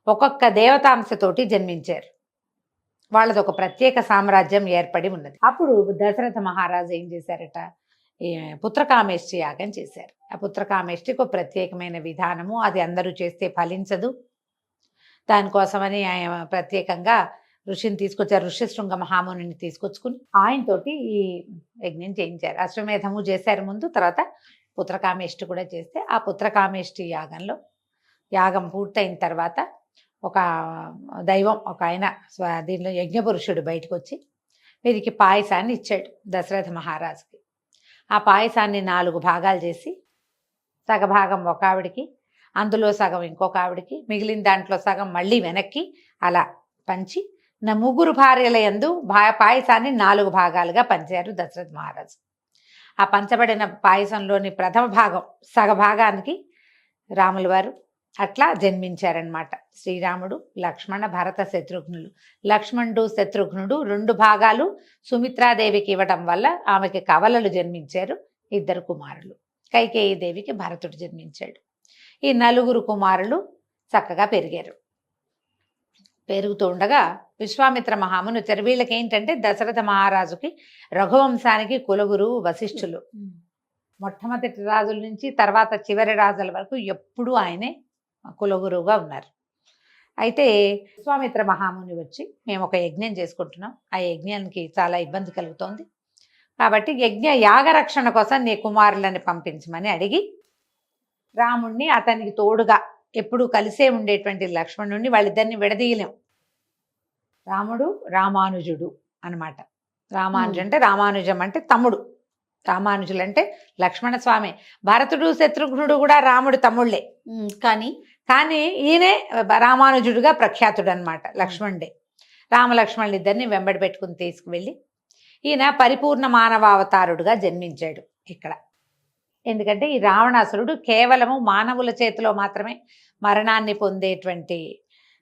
ఒక్కొక్క దేవతాంశతోటి జన్మించారు. వాళ్ళది ఒక ప్రత్యేక సామ్రాజ్యం ఏర్పడి ఉన్నది. అప్పుడు దశరథ మహారాజు ఏం చేశారట, పుత్రకామేష్టి యాగం చేశారు. ఆ పుత్రకామేష్టికి ఒక ప్రత్యేకమైన విధానము, అది అందరూ చేస్తే ఫలించదు. దానికోసమని ఆయన ప్రత్యేకంగా ఋషిని తీసుకొచ్చారు. ఋష్యశృంగ మహామునిని తీసుకొచ్చుకుని ఆయనతోటి ఈ యజ్ఞం చేయించారు. అశ్వమేధము చేశారు ముందు, తర్వాత పుత్రకామేష్టి కూడా చేస్తే ఆ పుత్రకామేష్టి యాగంలో యాగం పూర్తయిన తర్వాత ఒక దైవం, ఒక ఆయన దీనిలో యజ్ఞపురుషుడు బయటకు వచ్చి వీరికి పాయసాన్ని ఇచ్చాడు దశరథ మహారాజుకి. ఆ పాయసాన్ని 4 భాగాలు చేసి సగభాగం ఒక ఆవిడికి, అందులో సగం ఇంకొక ఆవిడికి, మిగిలిన దాంట్లో సగం మళ్ళీ వెనక్కి అలా పంచి 3 భార్యల యందు పాయసాన్ని 4 భాగాలుగా పంచారు దశరథ మహారాజు. ఆ పంచబడిన పాయసంలోని ప్రథమ భాగం సగభాగానికి రాముల వారు అట్లా జన్మించారనమాట. శ్రీరాముడు, లక్ష్మణ, భరత, శత్రుఘ్నులు. లక్ష్మణుడు శత్రుఘ్నుడు 2 భాగాలు సుమిత్రాదేవికి ఇవ్వడం వల్ల ఆమెకి కవలలు జన్మించారు. 2 కుమారులు. కైకేయి దేవికి భరతుడు జన్మించాడు. ఈ 4 కుమారులు చక్కగా పెరిగారు. పెరుగుతూ ఉండగా విశ్వామిత్ర మహాముని వచ్చారు. వీళ్ళకి ఏంటంటే దశరథ మహారాజుకి రఘువంశానికి కులగురువు వశిష్ఠులు. మొట్టమొదటి రాజుల నుంచి తర్వాత చివరి రాజుల వరకు ఎప్పుడూ ఆయనే కులగురువుగా ఉన్నారు. అయితే విశ్వామిత్ర మహాముని వచ్చి మేము ఒక యజ్ఞం చేసుకుంటున్నాం, ఆ యజ్ఞానికి చాలా ఇబ్బంది కలుగుతోంది, కాబట్టి యాగరక్షణ కోసం నీ కుమారులని పంపించమని అడిగి రాముణ్ణి అతనికి తోడుగా ఎప్పుడూ కలిసే ఉండేటువంటి లక్ష్మణుడిని వాళ్ళిద్దరిని విడదీయలేం. రాముడు రామానుజుడు అనమాట. రామానుజు అంటే రామానుజం అంటే తమ్ముడు, రామానుజులు అంటే లక్ష్మణ స్వామి. భరతుడు శత్రుఘ్నుడు కూడా రాముడు తమ్ముళ్ళే, కానీ ఈయనే రామానుజుడుగా ప్రఖ్యాతుడు అనమాట. లక్ష్మణుడే. రామలక్ష్మణులు ఇద్దరిని వెంబడి పెట్టుకుని తీసుకువెళ్ళి ఈయన పరిపూర్ణ మానవావతారుడుగా జన్మించాడు ఇక్కడ. ఎందుకంటే ఈ రావణాసురుడు కేవలము మానవుల చేతిలో మాత్రమే మరణాన్ని పొందేటువంటి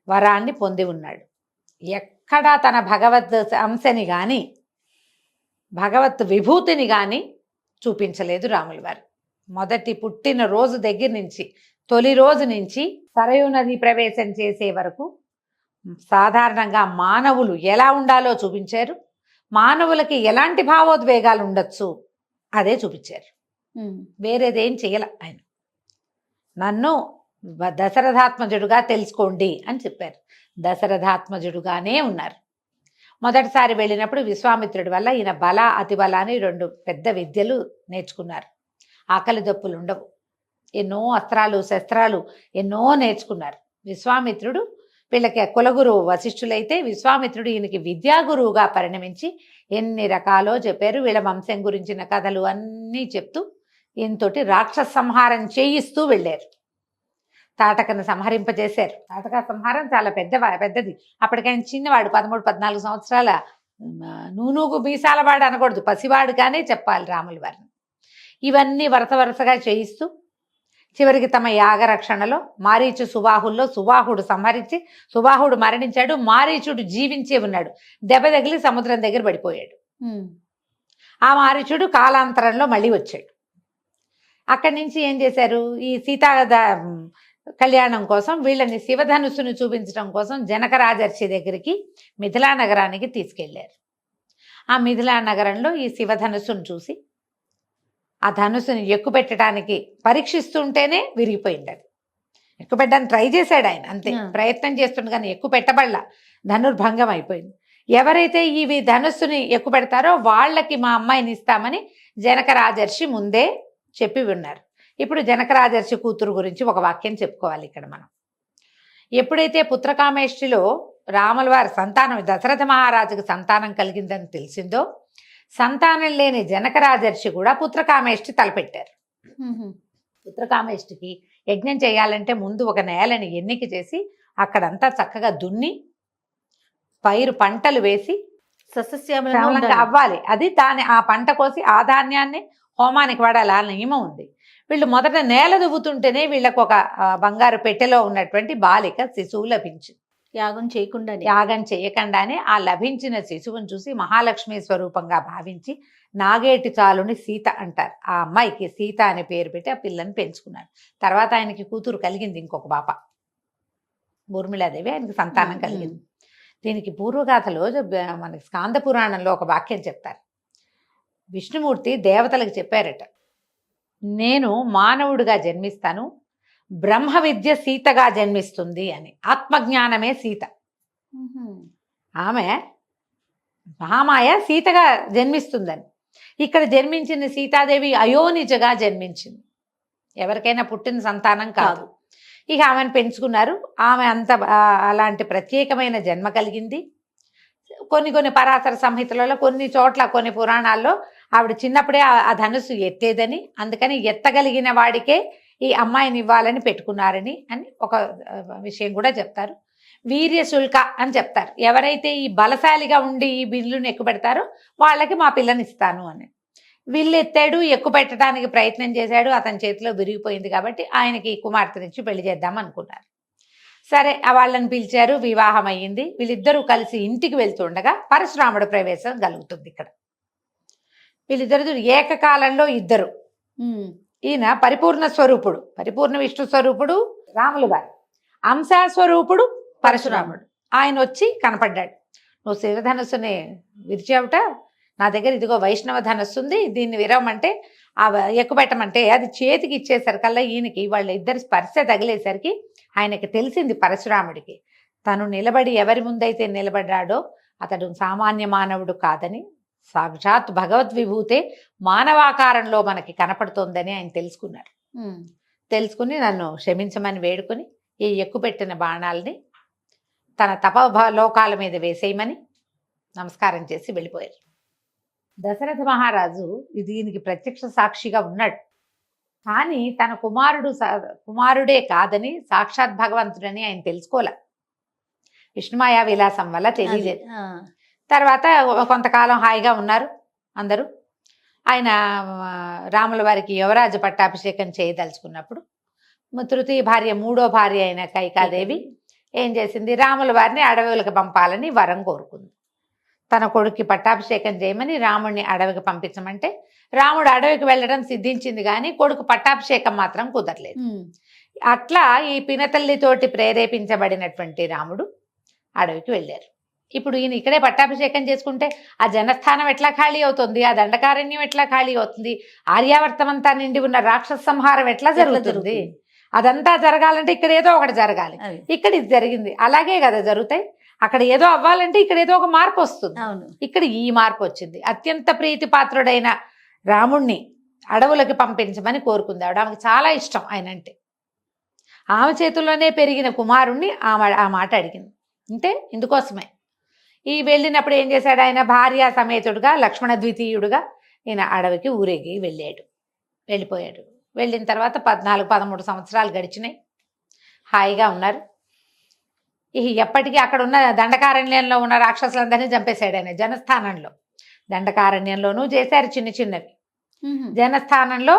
వరాన్ని పొంది ఉన్నాడు. ఎక్కడా తన భగవద్ అంశని కానీ భగవత్ విభూతిని కానీ చూపించలేదు రాముల వారు. మొదటి పుట్టిన రోజు దగ్గర నుంచి, తొలి రోజు నుంచి సరయూ నది ప్రవేశం చేసే వరకు సాధారణంగా మానవులు ఎలా ఉండాలో చూపించారు. మానవులకి ఎలాంటి భావోద్వేగాలు ఉండొచ్చు అదే చూపించారు. వేరేదేం చేయాల. ఆయన నన్ను దశరథాత్మజుడుగా తెలుసుకోండి అని చెప్పారు. దశరథాత్మజుడుగానే ఉన్నారు. మొదటిసారి వెళ్ళినప్పుడు విశ్వామిత్రుడి వల్ల ఈయన బల అతి బల అని 2 పెద్ద విద్యలు నేర్చుకున్నారు. ఆకలి దప్పులు ఉండవు. ఎన్నో అస్త్రాలు శస్త్రాలు ఎన్నో నేర్చుకున్నారు. విశ్వామిత్రుడు వీళ్ళకి కులగురువు వశిష్ఠులైతే విశ్వామిత్రుడు ఈయనకి విద్యాగురువుగా పరిణమించి ఎన్ని రకాలో చెప్పారు. వీళ్ళ వంశం గురించిన కథలు అన్నీ చెప్తూ ఈయనతోటి రాక్షస సంహారం చేయిస్తూ వెళ్ళారు. తాటకను సంహరింపజేశారు. తాటక సంహారం చాలా పెద్దది. అప్పటికైనా చిన్నవాడు, 13-14 సంవత్సరాల నూనూగు మీసాలవాడు అనకూడదు, పసివాడుగానే చెప్పాలి రాముల వారిని. ఇవన్నీ వరుసగా చేయిస్తూ చివరికి తమ యాగరక్షణలో మారీచు సుబాహుల్లో సుబాహుడు సంహరించి సుబాహుడు మరణించాడు. మారీచుడు జీవించే ఉన్నాడు. దెబ్బ తగిలి సముద్రం దగ్గర పడిపోయాడు. ఆ మారీచుడు కాలాంతరంలో మళ్ళీ వచ్చాడు. అక్కడి నుంచి ఏం చేశారు, ఈ సీతా కళ్యాణం కోసం వీళ్ళని శివధనుస్సును చూపించడం కోసం జనక రాజర్షి దగ్గరికి మిథిలా నగరానికి తీసుకెళ్లారు. ఆ మిథిలా నగరంలో ఈ శివధనుస్సును చూసి ఆ ధనుస్సుని ఎక్కుపెట్టడానికి పరీక్షిస్తుంటేనే విరిగిపోయింది. అది ఎక్కుపెట్టడానికి ట్రై చేశాడు ఆయన, అంతే ప్రయత్నం చేస్తుండే, కానీ ఎక్కుపెట్టబడలా, ధనుర్భంగం అయిపోయింది. ఎవరైతే ఈ ధనుస్సుని ఎక్కుపెడతారో వాళ్ళకి మా అమ్మాయిని ఇస్తామని జనక రాజర్షి ముందే చెప్పి ఉన్నారు. ఇప్పుడు జనక రాజర్షి కూతురు గురించి ఒక వాక్యం చెప్పుకోవాలి ఇక్కడ మనం. ఎప్పుడైతే పుత్రకామేష్టిలో రాముల వారి సంతానం, దశరథ మహారాజుకు సంతానం కలిగిందని తెలిసిందో, సంతానం లేని జనక రాజర్షి కూడా పుత్రకామేష్టి తలపెట్టారు. పుత్రకామేష్టికి యజ్ఞం చేయాలంటే ముందు ఒక నేలని ఎన్నిక చేసి అక్కడంతా చక్కగా దున్ని పైరు పంటలు వేసి సస్యశ్యామలంగా అవ్వాలి. అది ఆ పంట కోసి ఆ ధాన్యాన్ని హోమానికి వాడాలి, ఆ నియమం ఉంది. వీళ్ళు మొదట నేల దువ్వుతుంటేనే వీళ్ళకు ఒక బంగారు పెట్టెలో ఉన్నటువంటి బాలిక శిశువు లభించింది. యాగం చేయకుండానే ఆ లభించిన శిశువుని చూసి మహాలక్ష్మి స్వరూపంగా భావించి నాగేటి చాలుని సీత అంటారు. ఆ అమ్మాయికి సీత అనే పేరు పెట్టి ఆ పిల్లని పెంచుకున్నారు. తర్వాత ఆయనకి కూతురు కలిగింది, ఇంకొక పాప ఊర్మిళాదేవి, ఆయనకి సంతానం కలిగింది. దీనికి పూర్వగాథలో మనకి స్కాంద పురాణంలో ఒక వాక్యం చెప్తారు. విష్ణుమూర్తి దేవతలకు చెప్పారట, నేను మానవుడిగా జన్మిస్తాను, బ్రహ్మ విద్య సీతగా జన్మిస్తుంది అని. ఆత్మజ్ఞానమే సీత. ఆమె మహామాయ సీతగా జన్మిస్తుందని. ఇక్కడ జన్మించిన సీతాదేవి అయోనిజగా జన్మించింది. ఎవరికైనా పుట్టిన సంతానం కాదు. ఇక ఆమెను పెంచుకున్నారు. ఆమె అంత అలాంటి ప్రత్యేకమైన జన్మ కలిగింది. కొన్ని పరాశర సంహితలలో, కొన్ని చోట్ల, కొన్ని పురాణాల్లో ఆవిడ చిన్నప్పుడే ఆ ధనుసు ఎత్తేదని, అందుకని ఎత్తగలిగిన వాడికే ఈ అమ్మాయిని ఇవ్వాలని పెట్టుకున్నారని ఒక విషయం కూడా చెప్తారు. వీర్యశుల్క అని చెప్తారు. ఎవరైతే ఈ బలశాలిగా ఉండి ఈ బిల్లును ఎక్కుపెడతారో వాళ్ళకి మా పిల్లని ఇస్తాను అని. వీళ్ళు ఎత్తాడు, ఎక్కుపెట్టడానికి ప్రయత్నం చేశాడు, అతని చేతిలో విరిగిపోయింది. కాబట్టి ఆయనకి కుమార్తెనిచ్చి పెళ్లి చేద్దాం అనుకున్నారు. సరే, వాళ్ళని పిలిచారు, వివాహం అయ్యింది. వీళ్ళిద్దరూ కలిసి ఇంటికి వెళ్తుండగా పరశురాముడు ప్రవేశం కలుగుతుంది. ఇక్కడ వీళ్ళిద్దరు ఏకకాలంలో ఇద్దరు. ఈయన పరిపూర్ణ స్వరూపుడు, పరిపూర్ణ విష్ణు స్వరూపుడు రాములు వారు, అంశాస్వరూపుడు పరశురాముడు. ఆయన వచ్చి కనపడ్డాడు. నువ్వు శివధనస్సుని విరిచావుట, నా దగ్గర ఇదిగో వైష్ణవ ధనస్సు ఉంది, దీన్ని విరవమంటే ఎక్కుపెట్టమంటే అది చేతికి ఇచ్చేసరికల్లా ఈయనకి వాళ్ళ ఇద్దరి స్పర్శ తగిలేసరికి ఆయనకి తెలిసింది పరశురాముడికి, తను నిలబడి ఎవరి ముందైతే నిలబడ్డాడో అతడు సామాన్య మానవుడు కాదని, సాక్షాత్ భగవద్విభూతే మానవాకారంలో మనకి కనపడుతోందని ఆయన తెలుసుకున్నారు. తెలుసుకుని నన్ను క్షమించమని వేడుకొని ఈ ఎక్కుపెట్టిన బాణాలని తన తపలోకాల మీద వేసేయమని నమస్కారం చేసి వెళ్ళిపోయారు. దశరథ మహారాజు దీనికి ప్రత్యక్ష సాక్షిగా ఉన్నాడు. కానీ తన కుమారుడే కాదని, సాక్షాత్ భగవంతుడని ఆయన తెలుసుకోలే. విష్ణుమాయా విలాసం వల్ల తెలియలేదు. తర్వాత కొంతకాలం హాయిగా ఉన్నారు అందరూ. ఆయన రాముల వారికి యువరాజు పట్టాభిషేకం చేయదలుచుకున్నప్పుడు తృతీయ భార్య, మూడో భార్య అయిన కైకాదేవి ఏం చేసింది, రాముల వారిని అడవులకు పంపాలని వరం కోరుకుంది. తన కొడుక్కి పట్టాభిషేకం చేయమని రాముడిని అడవికి పంపించమంటే రాముడు అడవికి వెళ్ళడం సిద్ధించింది, కానీ కొడుకు పట్టాభిషేకం మాత్రం కుదరలేదు. అట్లా ఈ పినతల్లితోటి ప్రేరేపించబడినటువంటి రాముడు అడవికి వెళ్ళారు. ఇప్పుడు ఈయన ఇక్కడే పట్టాభిషేకం చేసుకుంటే ఆ జనస్థానం ఎట్లా ఖాళీ అవుతుంది, ఆ దండకారణ్యం ఎట్లా ఖాళీ అవుతుంది, ఆర్యావర్తం అంతా నిండి ఉన్న రాక్షస సంహారం ఎట్లా జరుగుతుంది, అదంతా జరగాలంటే ఇక్కడ ఏదో ఒకటి జరగాలి. ఇక్కడ ఇది జరిగింది, అలాగే కదా జరుగుతాయి. అక్కడ ఏదో అవ్వాలంటే ఇక్కడ ఏదో ఒక మార్పు వస్తుంది. ఇక్కడ ఈ మార్పు వచ్చింది. అత్యంత ప్రీతిపాత్రుడైన రాముణ్ణి అడవులకి పంపించమని కోరుకుంది ఆవిడ. ఆమెకు చాలా ఇష్టం ఆయన అంటే. ఆమె చేతుల్లోనే పెరిగిన కుమారుణ్ణి ఆ మాట అడిగింది. అంటే ఇందుకోసమే ఈ వెళ్ళినప్పుడు ఏం చేశాడు, ఆయన భార్య సమేతుడుగా లక్ష్మణ ద్వితీయుడుగా ఈయన అడవికి ఊరేగి వెళ్ళిపోయాడు. వెళ్ళిన తర్వాత 14-13 సంవత్సరాలు గడిచినాయి. హాయిగా ఉన్నారు. ఎప్పటికీ అక్కడ ఉన్న దండకారణ్యంలో ఉన్న రాక్షసులందరినీ చంపేశాడు ఆయన. జనస్థానంలో, దండకారణ్యంలోనూ చేశారు చిన్న చిన్నవి. జనస్థానంలో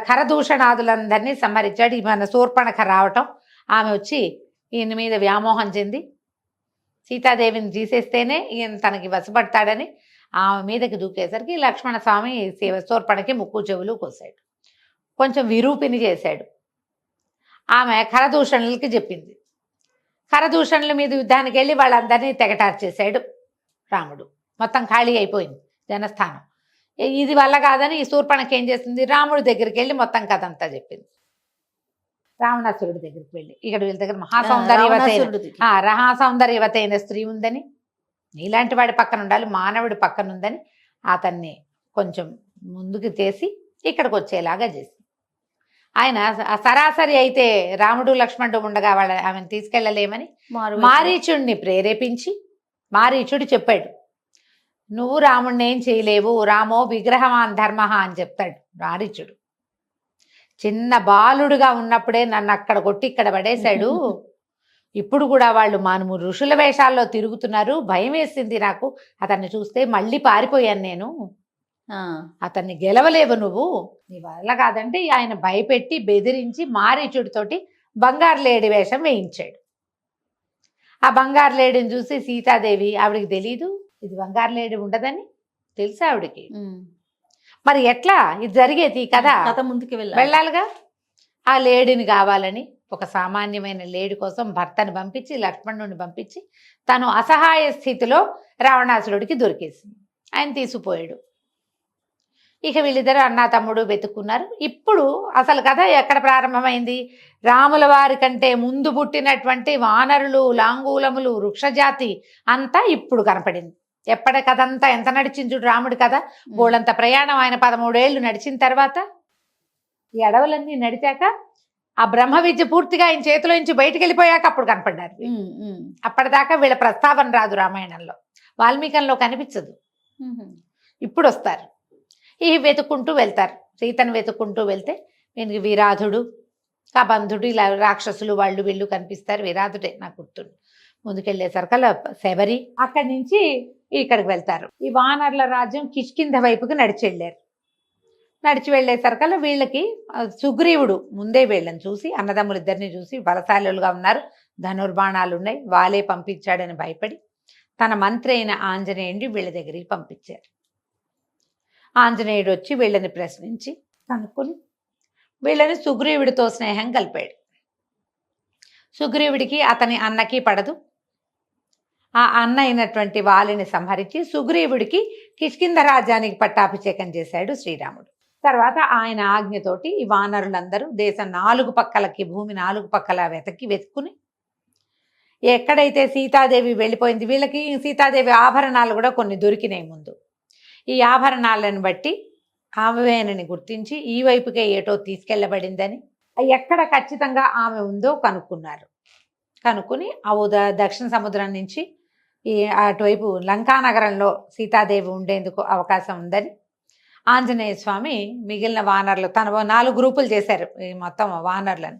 ఖరదూషణాదులందరినీ సంహరించాడు. మన శూర్పణఖ రావటం, ఆమె వచ్చి ఈయన మీద వ్యామోహం చెంది సీతాదేవిని తీసేస్తేనే ఈయన తనకి వశపడతాడని ఆమె మీదకి దూకేసరికి లక్ష్మణస్వామి శూర్పణకి ముక్కు చెవులు కోసాడు. కొంచెం విరూపిని చేశాడు. ఆమె ఖరదూషణులకి చెప్పింది. ఖరదూషణుల మీద యుద్ధానికి వెళ్ళి వాళ్ళందరినీ తెగటార్చేశాడు రాముడు. మొత్తం ఖాళీ అయిపోయింది జనస్థానం. ఇది వల్ల కాదని ఈ శూర్పణఖ ఏం చేస్తుంది, రాముడి దగ్గరికి వెళ్ళి మొత్తం కథ అంతా చెప్పింది. రావణాసురుడి దగ్గరికి వెళ్ళి, ఇక్కడ వీళ్ళ దగ్గర మహాసౌందర్యవతి అయిన స్త్రీ ఉందని, నీలాంటి వాడి పక్కన ఉండాలి, మానవుడి పక్కన ఉందని అతన్ని కొంచెం ముందుకు చేసి ఇక్కడికి వచ్చేలాగా చేసి, ఆయన సరాసరి అయితే రాముడు లక్ష్మణుడు ఉండగా ఆమెను తీసుకెళ్ళలేమని మారీచుడిని ప్రేరేపించి, మారీచుడు చెప్పాడు, నువ్వు రాముడిని ఏం చేయలేవు, రామో విగ్రహవాన్ ధర్మ అని చెప్తాడు మారీచుడు. చిన్న బాలుడుగా ఉన్నప్పుడే నన్ను అక్కడ కొట్టి ఇక్కడ పడేశాడు, ఇప్పుడు కూడా వాళ్ళు మనము ఋషుల వేషాల్లో తిరుగుతున్నారు, భయం వేసింది నాకు అతన్ని చూస్తే, మళ్ళీ పారిపోయాను నేను, అతన్ని గెలవలేవు నువ్వు, నీ వల్ల కాదంటే ఆయన భయపెట్టి బెదిరించి మారీచుడితోటి బంగారు లేడి వేషం వేయించాడు. ఆ బంగారు లేడిని చూసి సీతాదేవి, ఆవిడికి తెలీదు ఇది బంగారు లేడి ఉండదని, తెలుసా ఆవిడికి. మరి ఎట్లా ఇది జరిగేది కదా, కథ ముందుకు వెళ్ళాలిగా. ఆ లేడిని కావాలని ఒక సామాన్యమైన లేడి కోసం భర్తని పంపించి, లక్ష్మణుడిని పంపించి, తను అసహాయ స్థితిలో రావణాసురుడికి దొరికేసింది, ఆయన తీసుకుపోయాడు. ఇక వీళ్ళిద్దరు అన్నా తమ్ముడు వెతుక్కున్నారు. ఇప్పుడు అసలు కథ ఎక్కడ ప్రారంభమైంది, రాముల వారి కంటే ముందు పుట్టినటువంటి వానరులు, లాంగూలములు, వృక్షజాతి అంతా ఇప్పుడు కనపడింది. ఎప్పటి కథ అంతా ఎంత నడిచింది చూడు రాముడి కథ, బోళ్ళంత ప్రయాణం ఆయన 13 ఏళ్ళు నడిచిన తర్వాత, ఈ అడవులన్నీ నడిచాక, ఆ బ్రహ్మ విద్య పూర్తిగా ఆయన చేతిలో నుంచి బయటికి వెళ్ళిపోయాక అప్పుడు కనపడ్డారు. అప్పటిదాకా వీళ్ళ ప్రస్తావన రాదు రామాయణంలో, వాల్మీకంలో కనిపించదు, ఇప్పుడు వస్తారు. ఈ వెతుక్కుంటూ వెళ్తారు, సీతను వెతుక్కుంటూ వెళ్తే వీనికి విరాధుడు, కబంధుడు, ఇలా రాక్షసులు వాళ్ళు వీళ్ళు కనిపిస్తారు. విరాధుడే నాకు గుర్తుండు. ముందుకెళ్ళేసరికల్లా శబరి, అక్కడి నుంచి ఇక్కడికి వెళ్తారు. ఈ వానర్ల రాజ్యం కిష్కింధ వైపుకి నడిచి వెళ్ళేసరికల్లా వీళ్ళకి సుగ్రీవుడు ముందే వీళ్ళని చూసి, అన్నదమ్ములు ఇద్దరిని చూసి బలశాలులుగా ఉన్నారు, ధనుర్బాణాలు ఉన్నాయి, వాలే పంపించాడని భయపడి తన మంత్రి అయిన ఆంజనేయుడిని వీళ్ళ దగ్గరికి పంపించారు. ఆంజనేయుడు వచ్చి వీళ్ళని ప్రశ్నించి కనుక్కొని వీళ్ళని సుగ్రీవుడితో స్నేహం కలిపాడు. సుగ్రీవుడికి అతని అన్నకి పడదు. ఆ అన్న అయినటువంటి వాలిని సంహరించి సుగ్రీవుడికి కిష్కింధ రాజ్యానికి పట్టాభిషేకం చేశాడు శ్రీరాముడు. తర్వాత ఆయన ఆజ్ఞతోటి ఈ వానరులందరూ దేశం 4 పక్కలకి, భూమి 4 పక్కల వెతుక్కుని ఎక్కడైతే సీతాదేవి వెళ్ళిపోయింది, వీళ్ళకి సీతాదేవి ఆభరణాలు కూడా కొన్ని దొరికినాయి ముందు. ఈ ఆభరణాలను బట్టి ఆమెని గుర్తించి ఈ వైపుకే ఏటో తీసుకెళ్లబడిందని, ఎక్కడ ఖచ్చితంగా ఆమె ఉందో కనుక్కుని దక్షిణ సముద్రం నుంచి ఈ అటువైపు లంకానగరంలో సీతాదేవి ఉండేందుకు అవకాశం ఉందని ఆంజనేయ స్వామి మిగిలిన వానరులు తన 4 గ్రూపులు చేశారు. ఈ మొత్తం వానరులను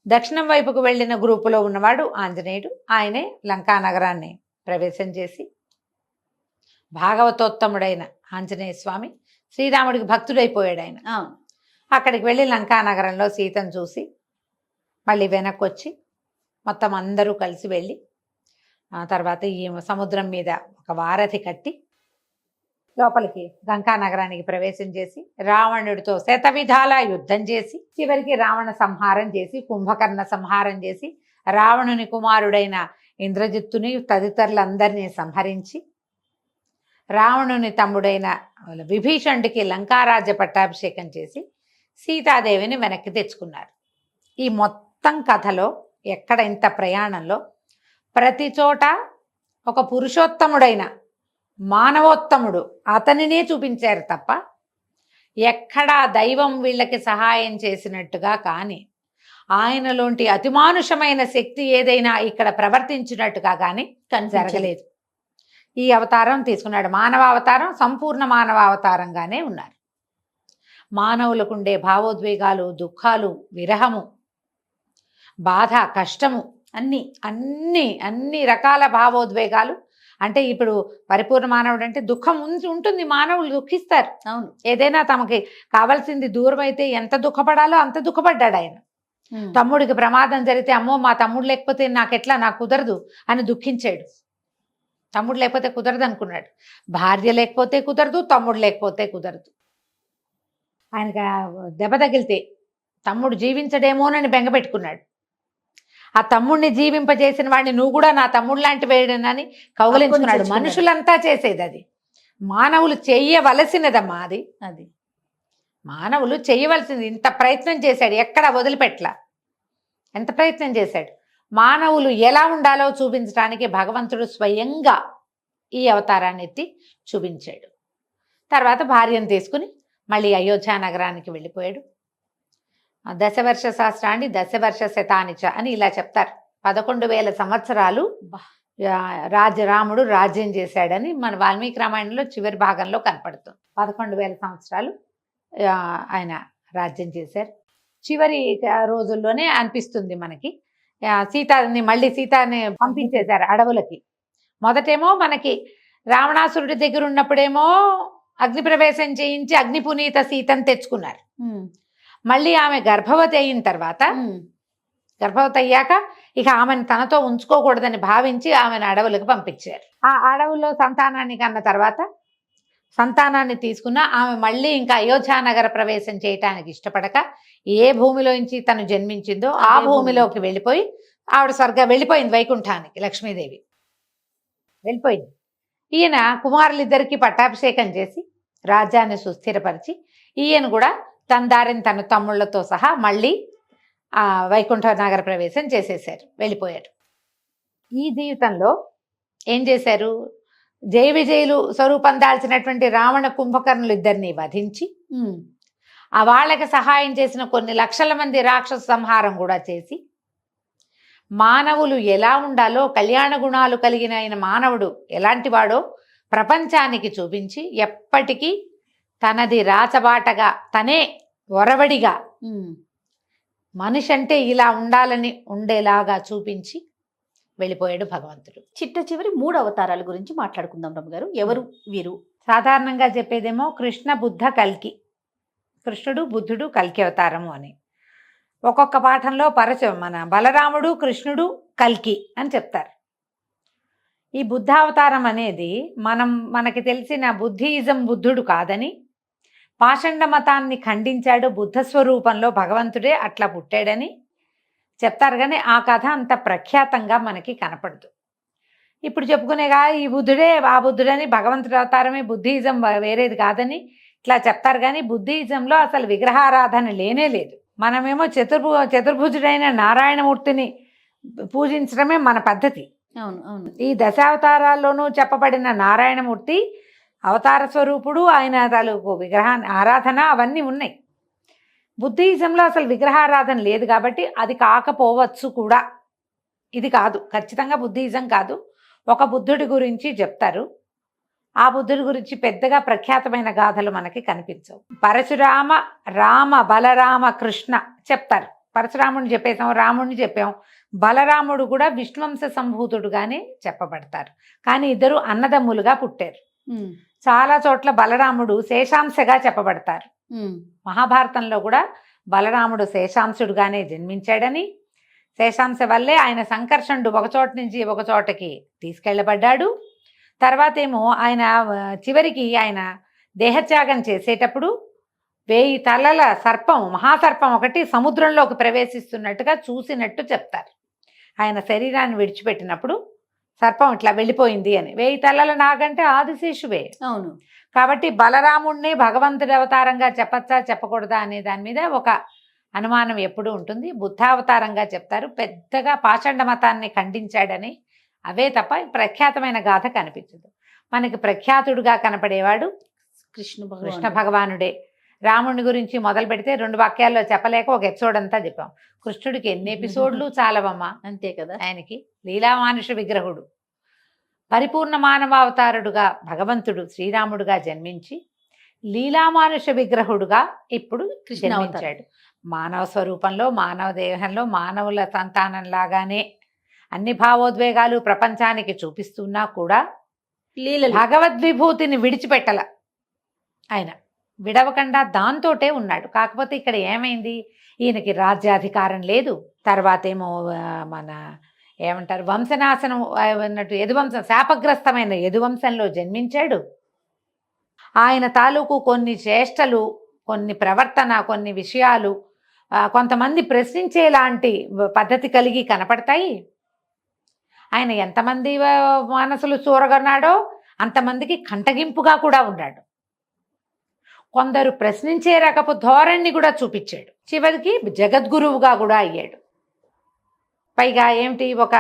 దక్షిణం వైపుకు వెళ్ళిన గ్రూపులో ఉన్నవాడు ఆంజనేయుడు. ఆయనే లంకానగరాన్ని ప్రవేశం చేసి భాగవతోత్తముడైన ఆంజనేయ స్వామి శ్రీరాముడికి భక్తుడైపోయాడు. ఆయన అక్కడికి వెళ్ళి లంకానగరంలో సీతను చూసి మళ్ళీ వెనక్కి వచ్చి మొత్తం అందరూ కలిసి వెళ్ళి ఆ తర్వాత ఈ సముద్రం మీద ఒక వారధి కట్టి లోపలికి లంకానగరానికి ప్రవేశం చేసి రావణుడితో శతవిధాల యుద్ధం చేసి చివరికి రావణ సంహారం చేసి, కుంభకర్ణ సంహారం చేసి, రావణుని కుమారుడైన ఇంద్రజిత్తుని తదితరులందరినీ సంహరించి రావణుని తమ్ముడైన విభీషణుడికి లంకారాజ్య పట్టాభిషేకం చేసి సీతాదేవిని వెనక్కి తెచ్చుకున్నారు. ఈ మొత్తం కథలో ఎక్కడ ఇంత ప్రయాణంలో ప్రతి చోట ఒక పురుషోత్తముడైన మానవోత్తముడు అతనినే చూపించారు తప్ప ఎక్కడా దైవం వీళ్ళకి సహాయం చేసినట్టుగా కానీ, ఆయనలోంటి అతిమానుషమైన శక్తి ఏదైనా ఇక్కడ ప్రవర్తించినట్టుగా కానీ జరగలేదు. ఈ అవతారం తీసుకున్నాడు, మానవ అవతారం, సంపూర్ణ మానవ అవతారంగానే ఉన్నారు. మానవులకు ఉండే భావోద్వేగాలు, దుఃఖాలు, విరహము, బాధ, కష్టము, అన్ని రకాల భావోద్వేగాలు. అంటే ఇప్పుడు పరిపూర్ణ మానవుడు అంటే దుఃఖం ఉంటుంది, మానవులు దుఃఖిస్తారు. అవును, ఏదైనా తమకి కావాల్సింది దూరం అయితే ఎంత దుఃఖపడాలో అంత దుఃఖపడ్డాడు ఆయన. తమ్ముడికి ప్రమాదం జరిగితే అమ్మో మా తమ్ముడు లేకపోతే నాకెట్లా, నాకు కుదరదు అని దుఃఖించాడు. తమ్ముడు లేకపోతే కుదరదు అనుకున్నాడు. భార్య లేకపోతే కుదరదు, తమ్ముడు లేకపోతే కుదరదు. ఆయనకి దెబ్బ తగిలితే తమ్ముడు జీవించడేమోనని బెంగపెట్టుకున్నాడు. ఆ తమ్ముడిని జీవింపజేసిన వాడిని నువ్వు కూడా నా తమ్ముడు లాంటి వేయడనని కౌగలించుకున్నాడు. మనుషులంతా చేసేది అది. మానవులు చెయ్యవలసినదమ్మా అది. అది మానవులు చేయవలసింది. ఇంత ప్రయత్నం చేశాడు, ఎక్కడ వదిలిపెట్టలా. ఎంత ప్రయత్నం చేశాడు. మానవులు ఎలా ఉండాలో చూపించడానికి భగవంతుడు స్వయంగా ఈ అవతారాన్ని ఎత్తి చూపించాడు. తర్వాత భార్యను తీసుకుని మళ్ళీ అయోధ్య నగరానికి వెళ్ళిపోయాడు. దశవర్ష శాస్త్రాన్ని దశవర్ష శతానిచ అని ఇలా చెప్తారు. 11,000 సంవత్సరాలు రాముడు రాజ్యం చేశాడని మన వాల్మీకి రామాయణంలో చివరి భాగంలో కనపడుతుంది. 11,000 సంవత్సరాలు ఆయన రాజ్యం చేశారు. చివరి రోజుల్లోనే అనిపిస్తుంది మనకి సీతని పంపించేశారు అడవులకి. మొదటేమో మనకి రావణాసురుడి దగ్గర ఉన్నప్పుడేమో అగ్ని ప్రవేశం చేయించి అగ్నిపునీత సీతను తెచ్చుకున్నారు. మళ్ళీ ఆమె గర్భవతి అయిన తర్వాత గర్భవతి అయ్యాక ఇక ఆమెను తనతో ఉంచుకోకూడదని భావించి ఆమెను అడవులకు పంపించారు. ఆ అడవుల్లో సంతానాన్ని కన్న తర్వాత సంతానాన్ని తీసుకున్న ఆమె మళ్ళీ ఇంకా అయోధ్య నగర ప్రవేశం చేయటానికి ఇష్టపడక ఏ భూమిలోంచి తను జన్మించిందో ఆ భూమిలోకి వెళ్ళిపోయి ఆవిడ వెళ్ళిపోయింది వైకుంఠానికి. లక్ష్మీదేవి వెళ్ళిపోయింది. ఈయన కుమారులిద్దరికీ పట్టాభిషేకం చేసి రాజ్యాన్ని సుస్థిరపరిచి ఈయన కూడా తన దారిని తన తమ్ముళ్లతో సహా మళ్ళీ వైకుంఠ నగర ప్రవేశం చేసేసారు, వెళ్ళిపోయారు. ఈ జీవితంలో ఏం చేశారు? జయ విజయులు స్వరూపం దాల్చినటువంటి రావణ కుంభకర్ణులు ఇద్దరిని వధించి వాళ్ళకి సహాయం చేసిన కొన్ని లక్షల మంది రాక్షస సంహారం కూడా చేసి మానవులు ఎలా ఉండాలో, కళ్యాణ గుణాలు కలిగిన ఆయన మానవుడు ఎలాంటి వాడో ప్రపంచానికి చూపించి ఎప్పటికీ తనది రాచబాటగా తనే ఒరవడిగా మనిషి అంటే ఇలా ఉండాలని ఉండేలాగా చూపించి వెళ్ళిపోయాడు భగవంతుడు. చిట్ట చివరి 3 అవతారాల గురించి మాట్లాడుకుందాం రమ్మగారు. ఎవరు వీరు? సాధారణంగా చెప్పేదేమో కృష్ణ బుద్ధ కల్కి, కృష్ణుడు బుద్ధుడు కల్కి అవతారము అని. ఒక్కొక్క పాఠంలో మన బలరాముడు కృష్ణుడు కల్కి అని చెప్తారు. ఈ బుద్ధావతారం అనేది మనకి తెలిసిన బుద్ధిజం బుద్ధుడు కాదని, పాషండ మతాన్ని ఖండించాడు, బుద్ధ స్వరూపంలో భగవంతుడే అట్లా పుట్టాడని చెప్తారు. కానీ ఆ కథ అంత ప్రఖ్యాతంగా మనకి కనపడదు. ఇప్పుడు చెప్పుకునేగా ఈ బుద్ధుడే ఆ బుద్ధుడని, భగవంతుడి అవతారమే బుద్ధిజం వేరేది కాదని ఇట్లా చెప్తారు. కానీ బుద్ధిజంలో అసలు విగ్రహారాధన లేనే లేదు. మనమేమో చతుర్భుజుడైన నారాయణమూర్తిని పూజించడమే మన పద్ధతి. అవును అవును. ఈ దశావతారాల్లోనూ చెప్పబడిన నారాయణమూర్తి అవతార స్వరూపుడు, ఆయన తాలూకు విగ్రహాన్ని ఆరాధన అవన్నీ ఉన్నాయి. బుద్ధిజంలో అసలు విగ్రహారాధన లేదు కాబట్టి అది కాకపోవచ్చు కూడా. ఇది కాదు, ఖచ్చితంగా బుద్ధిజం కాదు. ఒక బుద్ధుడి గురించి చెప్తారు. ఆ బుద్ధుడి గురించి పెద్దగా ప్రఖ్యాతమైన గాథలు మనకి కనిపించవు. పరశురామ, రామ, బలరామ, కృష్ణ చెప్తారు. పరశురాముడిని చెప్పేసాం, రాముడిని చెప్పాం. బలరాముడు కూడా విష్ణువంశ సంభూతుడుగానే చెప్పబడతారు. కానీ ఇద్దరు అన్నదమ్ములుగా పుట్టారు. చాలా చోట్ల బలరాముడు శేషాంశగా చెప్పబడతారు. మహాభారతంలో కూడా బలరాముడు శేషాంశుడుగానే జన్మించాడని, శేషాంశ వల్లే ఆయన సంకర్షణుడు ఒక చోట నుంచి ఒక చోటకి తీసుకెళ్ళబడ్డాడు. తర్వాత ఏమో ఆయన చివరికి ఆయన దేహత్యాగం చేసేటప్పుడు 1000 తలల సర్పం, మహాసర్పం ఒకటి సముద్రంలోకి ప్రవేశిస్తున్నట్టుగా చూసినట్టు చెప్తారు. ఆయన శరీరాన్ని విడిచిపెట్టినప్పుడు సర్పం ఇట్లా వెళ్ళిపోయింది అని. 1000 తలల నాగంటే ఆదిశేషువే. అవును. కాబట్టి బలరాముడిని భగవంతుడి అవతారంగా చెప్పచ్చా చెప్పకూడదా అనే దాని మీద ఒక అనుమానం ఎప్పుడూ ఉంటుంది. బుద్ధావతారంగా చెప్తారు. పెద్దగా పాషండ మతాన్ని ఖండించాడని అవే తప్ప ప్రఖ్యాతమైన గాథ కనిపించదు. మనకి ప్రఖ్యాతుడుగా కనపడేవాడు కృష్ణ భగవానుడే. రాముడి గురించి మొదలు పెడితే 2 వాక్యాల్లో చెప్పలేక ఒక ఎపిసోడ్ అంతా చెప్పాం. కృష్ణుడికి ఎన్ని ఎపిసోడ్లు చాలవమ్మా. అంతే కదా. ఆయనకి లీలామానుష విగ్రహుడు, పరిపూర్ణ మానవావతారుడుగా భగవంతుడు శ్రీరాముడుగా జన్మించి లీలామానుష విగ్రహుడుగా ఇప్పుడు జన్మించాడు. మానవ స్వరూపంలో, మానవ దేహంలో, మానవుల సంతానంలాగానే అన్ని భావోద్వేగాలు ప్రపంచానికి చూపిస్తున్నా కూడా భగవద్విభూతిని విడిచిపెట్టల. ఆయన విడవకుండా దాంతోటే ఉన్నాడు. కాకపోతే ఇక్కడ ఏమైంది, ఈయనకి రాజ్యాధికారం లేదు. తర్వాత ఏమో మన ఏమంటారు వంశనాశనం అన్నట్టు యదువంశం, శాపగ్రస్తమైన యదువంశంలో జన్మించాడు. ఆయన తాలూకు కొన్ని చేష్టలు, కొన్ని ప్రవర్తన, కొన్ని విషయాలు కొంతమంది ప్రశ్నించేలాంటి పద్ధతి కలిగి కనపడతాయి. ఆయన ఎంతమంది మనసులు చూరగొన్నాడో అంతమందికి కంటగింపుగా కూడా ఉన్నాడు. కొందరు ప్రశ్నించే రకపు ధోరణిని కూడా చూపించాడు. చివరికి జగద్గురువుగా కూడా అయ్యాడు. పైగా ఏమిటి, ఒక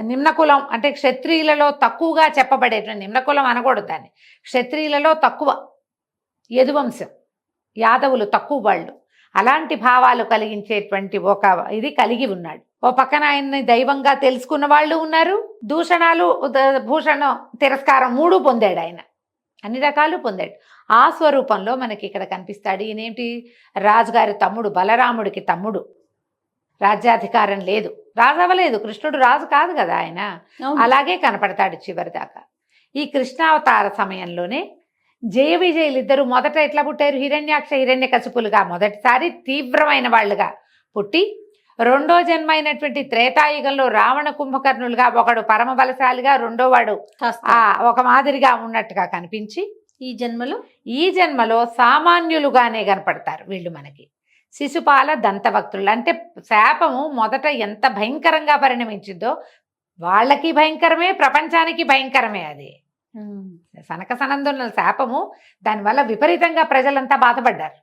నిమ్నకులం అంటే క్షత్రియులలో తక్కువగా చెప్పబడేటువంటి, నిమ్నకులం అనకూడదు దాన్ని, క్షత్రియులలో తక్కువ, యదువంశం, యాదవులు తక్కువ వాళ్ళు, అలాంటి భావాలు కలిగించేటువంటి ఒక ఇది కలిగి ఉన్నాడు. ఓ పక్కన ఆయన్ని దైవంగా తెలుసుకున్న వాళ్ళు ఉన్నారు, దూషణాలు భూషణం తిరస్కారం 3 పొందాడు ఆయన, అన్ని రకాలు పొందాడు. ఆ స్వరూపంలో మనకి ఇక్కడ కనిపిస్తాడు. ఈయనేంటి, రాజుగారి తమ్ముడు, బలరాముడికి తమ్ముడు. రాజ్యాధికారం లేదు, రాజు అవ్వలేదు, కృష్ణుడు రాజు కాదు కదా ఆయన, అలాగే కనపడతాడు చివరి దాకా. ఈ కృష్ణావతార సమయంలోనే జయ విజయులు ఇద్దరు మొదట ఎట్లా పుట్టారు, హిరణ్యాక్ష హిరణ్యకశిపులుగా మొదటిసారి తీవ్రమైన వాళ్ళుగా పుట్టి, రెండో జన్మ అయినటువంటి త్రేతాయుగంలో రావణ కుంభకర్ణులుగా, ఒకడు పరమ బలశాలిగా, రెండో వాడు ఒక మాదిరిగా ఉన్నట్టుగా కనిపించి, ఈ జన్మలో సామాన్యులుగానే కనపడతారు వీళ్ళు మనకి. శిశుపాల దంతవక్తులు అంటే శాపము మొదట ఎంత భయంకరంగా పరిణమించిందో వాళ్ళకి భయంకరమే, ప్రపంచానికి భయంకరమే. అది సనక సనందుల శాపము, దానివల్ల విపరీతంగా ప్రజలంతా బాధపడ్డారు.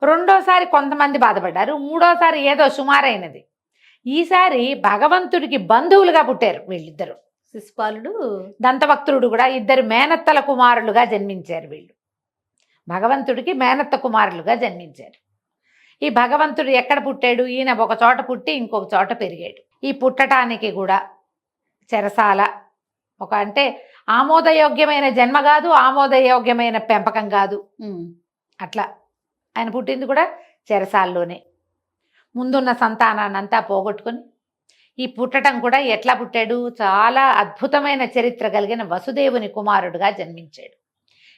రెండోసారి కొంతమంది బాధపడ్డారు, మూడోసారి ఏదో సుమారైనది. ఈసారి భగవంతుడికి బంధువులుగా పుట్టారు వీళ్ళిద్దరు, శిశుపాలుడు దంతవక్తుడు కూడా. ఇద్దరు మేనత్తల కుమారులుగా జన్మించారు వీళ్ళు, భగవంతుడికి మేనత్త కుమారులుగా జన్మించారు. ఈ భగవంతుడు ఎక్కడ పుట్టాడు, ఈయన ఒక చోట పుట్టి ఇంకొక చోట పెరిగాడు. ఈ పుట్టటానికి కూడా చెరసాల, ఒక అంటే ఆమోదయోగ్యమైన జన్మ కాదు, ఆమోదయోగ్యమైన పెంపకం కాదు, అట్లా ఆయన పుట్టింది కూడా చెరసాల్లోనే. ముందున్న సంతానాన్ని అంతా పోగొట్టుకొని ఈ పుట్టడం కూడా ఎట్లా పుట్టాడు, చాలా అద్భుతమైన చరిత్ర కలిగిన వసుదేవుని కుమారుడుగా జన్మించాడు.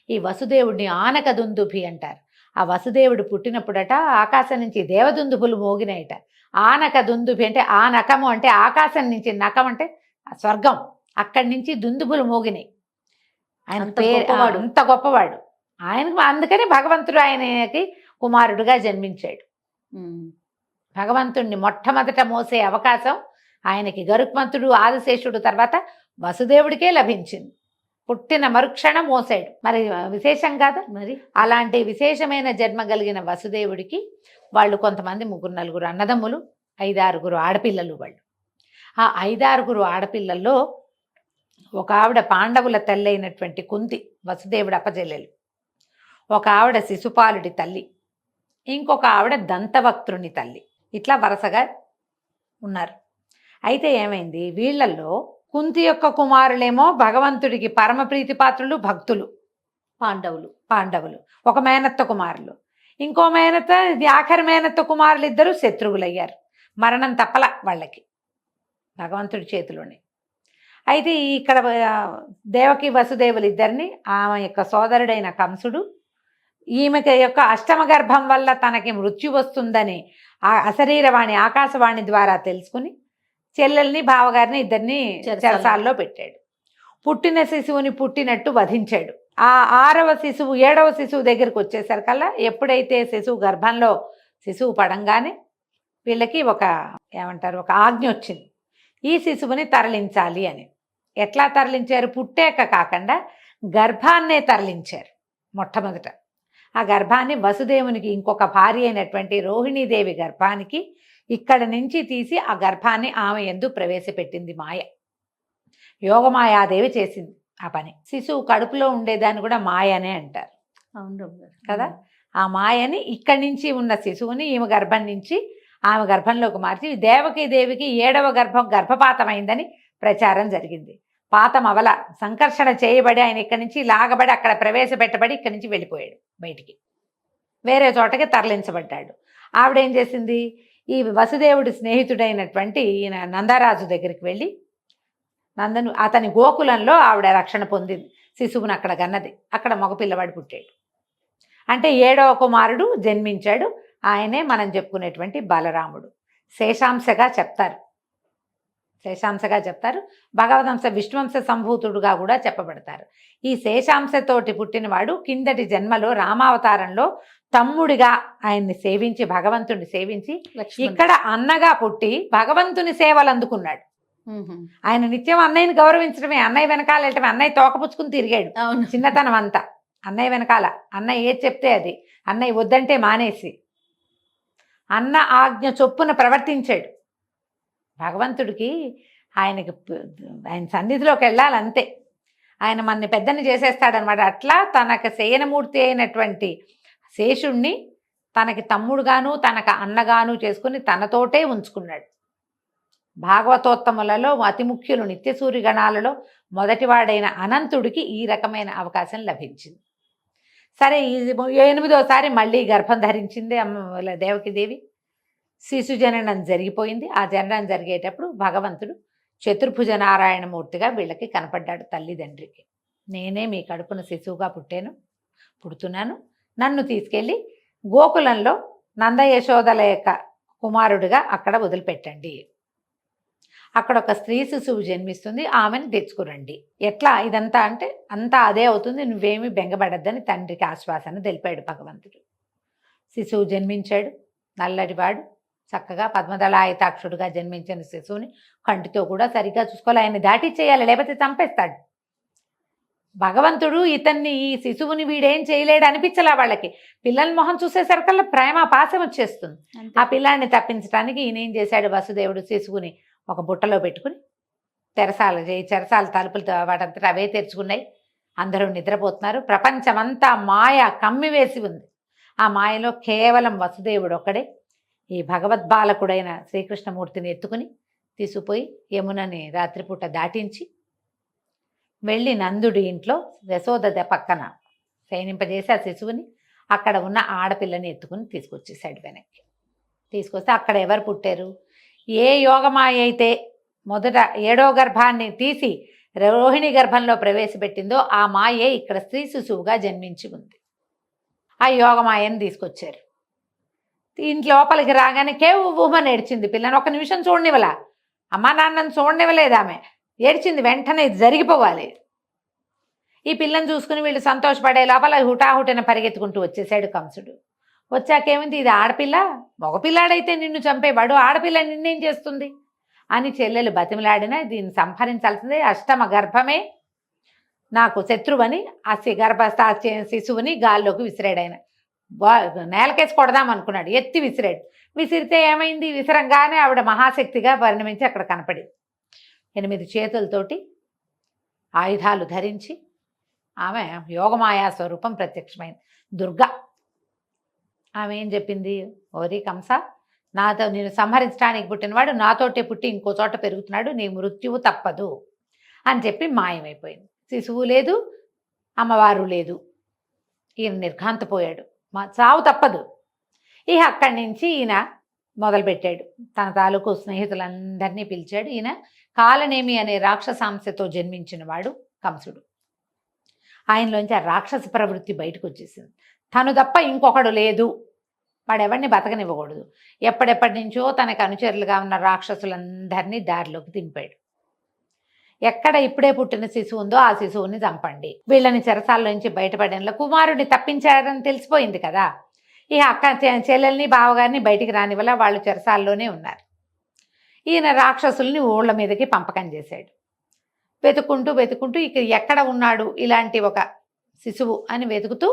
ఈ వసుదేవుడిని ఆనక దుందుభి అంటారు. ఆ వసుదేవుడు పుట్టినప్పుడట ఆకాశం నుంచి దేవదుందుభులు మోగినాయట. ఆనక దుందుభి అంటే ఆనకము అంటే ఆకాశం నుంచి, నకం అంటే స్వర్గం, అక్కడి నుంచి దుందుభులు మోగినాయి. ఆయన అంత గొప్పవాడు ఆయనకు, అందుకని భగవంతుడు ఆయనకి కుమారుడుగా జన్మించాడు. భగవంతుణ్ణి మొట్టమొదట మోసే అవకాశం ఆయనకి గరుత్మంతుడు, ఆదిశేషుడు తర్వాత వసుదేవుడికే లభించింది. పుట్టిన మరుక్షణం మోసాడు, మరి విశేషం కాదా? మరి అలాంటి విశేషమైన జన్మ కలిగిన వసుదేవుడికి వాళ్ళు కొంతమంది 3-4 అన్నదమ్ములు, 5-6 ఆడపిల్లలు. వాళ్ళు ఆ 5-6 ఆడపిల్లల్లో ఒక ఆవిడ పాండవుల తల్లి అయినటువంటి కుంతి, వసుదేవుడు అపజెల్లెలు. ఒక ఆవిడ శిశుపాలుడి తల్లి, ఇంకొక ఆవిడ దంతవక్తుని తల్లి. ఇట్లా వరుసగా ఉన్నారు. అయితే ఏమైంది, వీళ్ళల్లో కుంతి యొక్క కుమారులేమో భగవంతుడికి పరమ ప్రీతిపాత్రులు, భక్తులు, పాండవులు. ఒక మేనత్త కుమారులు, ఇంకో మేనత్త, ఇది ఆఖరి మేనత్త కుమారులు ఇద్దరు శత్రువులయ్యారు. మరణం తప్పల వాళ్ళకి భగవంతుడి చేతిలోనే. అయితే ఇక్కడ దేవకి వసుదేవులు ఇద్దరిని ఆమె యొక్క సోదరుడైన కంసుడు, ఈమెకి యొక్క అష్టమ గర్భం వల్ల తనకి మృత్యు వస్తుందని ఆ అశరీరవాణి ఆకాశవాణి ద్వారా తెలుసుకుని చెల్లెల్ని, బావగారిని ఇద్దరిని చెరసాల్లో పెట్టాడు. పుట్టిన శిశువుని పుట్టినట్టు వధించాడు. ఆ 6వ శిశువు 7వ శిశువు దగ్గరికి వచ్చేసరికల్లా, ఎప్పుడైతే శిశువు పడంగానే వీళ్ళకి ఒక ఆజ్ఞ వచ్చింది, ఈ శిశువుని తరలించాలి అని. ఎట్లా తరలించారు, పుట్టాక కాకుండా గర్భాన్నే తరలించారు. మొట్టమొదట ఆ గర్భాన్ని వసుదేవునికి ఇంకొక భార్య అయినటువంటి రోహిణీదేవి గర్భానికి ఇక్కడ నుంచి తీసి ఆ గర్భాన్ని ఆమె యందు ప్రవేశపెట్టింది మాయ. యోగమాయాదేవి చేసింది ఆ పని. శిశువు కడుపులో ఉండేదాన్ని కూడా మాయనే అంటారు. అవును కదా, ఆ మాయని ఇక్కడి నుంచి ఉన్న శిశువుని ఈమె గర్భం నుంచి ఆమె గర్భంలోకి మార్చి దేవికి 7వ గర్భపాతమైందని ప్రచారం జరిగింది. పాతం అవల సంకర్షణ చేయబడి ఆయన ఇక్కడి నుంచి లాగబడి అక్కడ ప్రవేశపెట్టబడి ఇక్కడి నుంచి వెళ్ళిపోయాడు, బయటికి వేరే చోటకి తరలించబడ్డాడు. ఆవిడేం చేసింది, ఈ వసుదేవుడి స్నేహితుడైనటువంటి ఈయన నందరాజు దగ్గరికి వెళ్ళి అతని గోకులంలో ఆవిడ రక్షణ పొందింది. శిశువుని అక్కడ గన్నది. అక్కడ మగపిల్లవాడు పుట్టాడు. అంటే 7వ కుమారుడు జన్మించాడు. ఆయనే మనం చెప్పుకునేటువంటి బలరాముడు. శేషాంశగా చెప్తారు. భగవదంశ విష్ణువంశ సంభూతుడుగా కూడా చెప్పబడతారు. ఈ శేషాంశతోటి పుట్టినవాడు కిందటి జన్మలో రామావతారంలో తమ్ముడిగా ఆయన్ని సేవించి, భగవంతుడిని సేవించి ఇక్కడ అన్నగా పుట్టి భగవంతుని సేవలు అందుకున్నాడు. ఆయన నిత్యం అన్నయ్యని గౌరవించడమే, అన్నయ్య వెనకాల వెళ్ళటమే, అన్నయ్య తోకపుచ్చుకుని తిరిగాడు అవును. చిన్నతనం అంతా. అన్నయ్య వెనకాల, అన్నయ్య ఏది చెప్తే అది, అన్నయ్య వద్దంటే మానేసి అన్న ఆజ్ఞ చొప్పున ప్రవర్తించాడు. భగవంతుడికి ఆయన సన్నిధిలోకి వెళ్ళాలంతే, ఆయన మనని పెద్దని చేసేస్తాడనమాట. అట్లా తనకు శయనమూర్తి అయినటువంటి శేషుణ్ణి తనకి తమ్ముడుగాను తనకు అన్నగాను చేసుకుని తనతోటే ఉంచుకున్నాడు. భాగవతోత్తములలో అతి ముఖ్యులు నిత్యసూరి గణాలలో మొదటివాడైన అనంతుడికి ఈ రకమైన అవకాశం లభించింది. సరే, ఈ 8వసారి మళ్ళీ గర్భం ధరించింది దేవకీదేవి. శిశు జననం జరిగిపోయింది. ఆ జననం జరిగేటప్పుడు భగవంతుడు చతుర్భుజ నారాయణమూర్తిగా వీళ్ళకి కనపడ్డాడు తల్లిదండ్రికి. నేనే మీ కడుపున శిశువుగా పుడుతున్నాను, నన్ను తీసుకెళ్ళి గోకులంలో నంద యశోదల యొక్క కుమారుడిగా అక్కడ వదిలిపెట్టండి, అక్కడ ఒక స్త్రీ శిశువు జన్మిస్తుంది, ఆమెను తెచ్చుకురండి. ఎట్లా ఇదంతా అంటే అంతా అదే అవుతుంది, నువ్వేమీ బెంగపడద్దని తండ్రికి ఆశ్వాసన తెలిపాడు భగవంతుడు. శిశువు జన్మించాడు, నల్లటివాడు, చక్కగా పద్మదళాయతాక్షుడుగా జన్మించిన శిశువుని కంటితో కూడా సరిగ్గా చూసుకోవాలి, ఆయన దాటి చేయాలి, లేకపోతే చంపేస్తాడు. భగవంతుడు ఇతన్ని, ఈ శిశువుని వీడేం చేయలేడు అనిపించలా వాళ్ళకి. పిల్లల మొహం చూసేసరికల్లా ప్రేమ పాశం వచ్చేస్తుంది. ఆ పిల్లాన్ని తప్పించడానికి ఈయన ఏం చేశాడు, వసుదేవుడు శిశువుని ఒక బుట్టలో పెట్టుకుని చెరసాల తలుపులతో వాటంతటా అవే తెరుచుకున్నాయి. అందరూ నిద్రపోతున్నారు. ప్రపంచమంతా మాయ కమ్మివేసి ఉంది. ఆ మాయలో కేవలం వసుదేవుడు ఒక్కడే ఈ భగవద్బాలకుడైన శ్రీకృష్ణమూర్తిని ఎత్తుకుని తీసుకుపోయి యమునని రాత్రిపూట దాటించి వెళ్ళి నందుడి ఇంట్లో యశోద పక్కన శయనింపజేసి ఆ శిశువుని అక్కడ ఉన్న ఆడపిల్లని ఎత్తుకుని తీసుకొచ్చేసాడు వెనక్కి. తీసుకొస్తే అక్కడ ఎవరు పుట్టారు, ఏ యోగమాయ అయితే మొదట 7వ గర్భాన్ని తీసి రోహిణి గర్భంలో ప్రవేశపెట్టిందో ఆ మాయే ఇక్కడ స్త్రీ శిశువుగా జన్మించి ఉంది. ఆ యోగమాయని తీసుకొచ్చారు. ఇంటి లోపలికి రాగానే కేవ్వుమని ఏడ్చింది పిల్లని. ఒక నిమిషం చూడనివ్వలా, అమ్మా నాన్నని చూడనివ్వలేదు ఆమె, ఏడ్చింది. వెంటనే ఇది జరిగిపోవాలి. ఈ పిల్లని చూసుకుని వీళ్ళు సంతోషపడే లోపల హుటాహుటిన పరిగెత్తుకుంటూ వచ్చేసాడు కంసుడు. వచ్చాకేమింది, ఇది ఆడపిల్ల, మగపిల్లాడైతే నిన్ను చంపేవాడు, ఆడపిల్ల నిన్నేం చేస్తుంది అని చెల్లెలు బతిమలాడినా దీన్ని సంహరించాల్సిందే, అష్టమ గర్భమే నాకు శత్రువని ఆ గర్భస్థ శిశువుని గాల్లోకి విసిరాడు. ఆయన నేలకేసి కొడదాం అనుకున్నాడు, ఎత్తి విసిరాడు. విసిరితే ఏమైంది, విసిరంగానే ఆవిడ మహాశక్తిగా పరిణమించి అక్కడ కనపడింది. 8 చేతులతోటి ఆయుధాలు ధరించి ఆమె యోగమాయా స్వరూపం ప్రత్యక్షమైంది, దుర్గా. ఆమె ఏం చెప్పింది, ఓరి కంస, నాతో నేను సంహరించడానికి పుట్టినవాడు నాతోటే పుట్టి ఇంకో చోట పెరుగుతున్నాడు, నీ మృత్యువు తప్పదు అని చెప్పి మాయమైపోయింది. శిశువు లేదు, అమ్మవారు లేదు. ఈయన నిర్ఘాంతపోయాడు, మా చావు తప్పదు. ఇక అక్కడి నుంచి ఈయన మొదలుపెట్టాడు, తన తాలూకు స్నేహితులందరినీ పిలిచాడు. ఈయన కాలనేమి అనే రాక్షసాంశతో జన్మించిన వాడు కంసుడు. ఆయనలోంచి ఆ రాక్షస ప్రవృత్తి బయటకు వచ్చేసింది. తను తప్ప ఇంకొకడు లేదు, వాడెవరిని బతకనివ్వకూడదు. ఎప్పటి నుంచో తనకు అనుచరులుగా ఉన్న రాక్షసులందరినీ దారిలోకి దింపాడు. ఎక్కడ ఇప్పుడే పుట్టిన శిశువు ఉందో ఆ శిశువుని చంపండి, వీళ్ళని చెరసాల్లోంచి బయటపడేలా కుమారుడిని తప్పించారని తెలిసిపోయింది కదా. ఇక అక్క చెల్లెల్ని బావగారిని బయటికి రానివల్ల వాళ్ళు చెరసాల్లోనే ఉన్నారు. ఈయన రాక్షసుల్ని ఊళ్ళ మీదకి పంపకం చేశాడు. వెతుకుంటూ ఇక ఎక్కడ ఉన్నాడు ఇలాంటి ఒక శిశువు అని వెతుకుతూ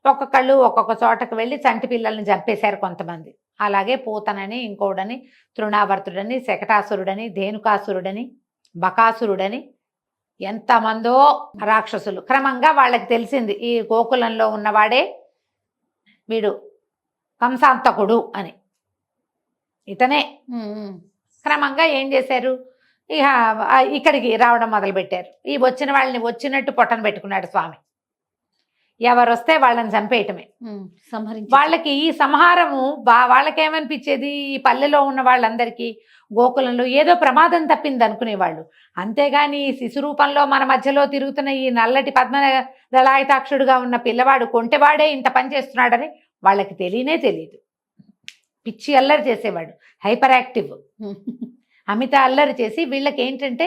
ఒక్కొక్కళ్ళు ఒక్కొక్క చోటకు వెళ్ళి చంటి పిల్లల్ని చంపేశారు కొంతమంది. అలాగే పూతనని, ఇంకోడని, తృణావర్తుడని, శకటాసురుడని, ధేనుకాసురుడని, బకాసురుడని ఎంతమందో రాక్షసులు. క్రమంగా వాళ్ళకి తెలిసింది ఈ గోకులంలో ఉన్నవాడే వీడు కంసాంతకుడు అని. ఇతనే. క్రమంగా ఏం చేశారు, ఇక ఇక్కడికి రావడం మొదలుపెట్టారు. ఈ వచ్చిన వాళ్ళని వచ్చినట్టు పొట్టన పెట్టుకున్నాడు స్వామి. ఎవరు వస్తే వాళ్ళని చంపేయటమే. వాళ్ళకి ఈ సంహారము వాళ్ళకేమనిపించేది, ఈ పల్లెలో ఉన్న వాళ్ళందరికీ గోకులంలో ఏదో ప్రమాదం తప్పింది అనుకునేవాళ్ళు. అంతేగాని ఈ శిశు రూపంలో మన మధ్యలో తిరుగుతున్న ఈ నల్లటి పద్మదళాయతాక్షుడుగా ఉన్న పిల్లవాడు కొంటెవాడే ఇంత పని చేస్తున్నాడని వాళ్ళకి తెలియదు. పిచ్చి అల్లరి చేసేవాడు, హైపర్ యాక్టివ్, అమిత అల్లరి చేసి వీళ్ళకి ఏంటంటే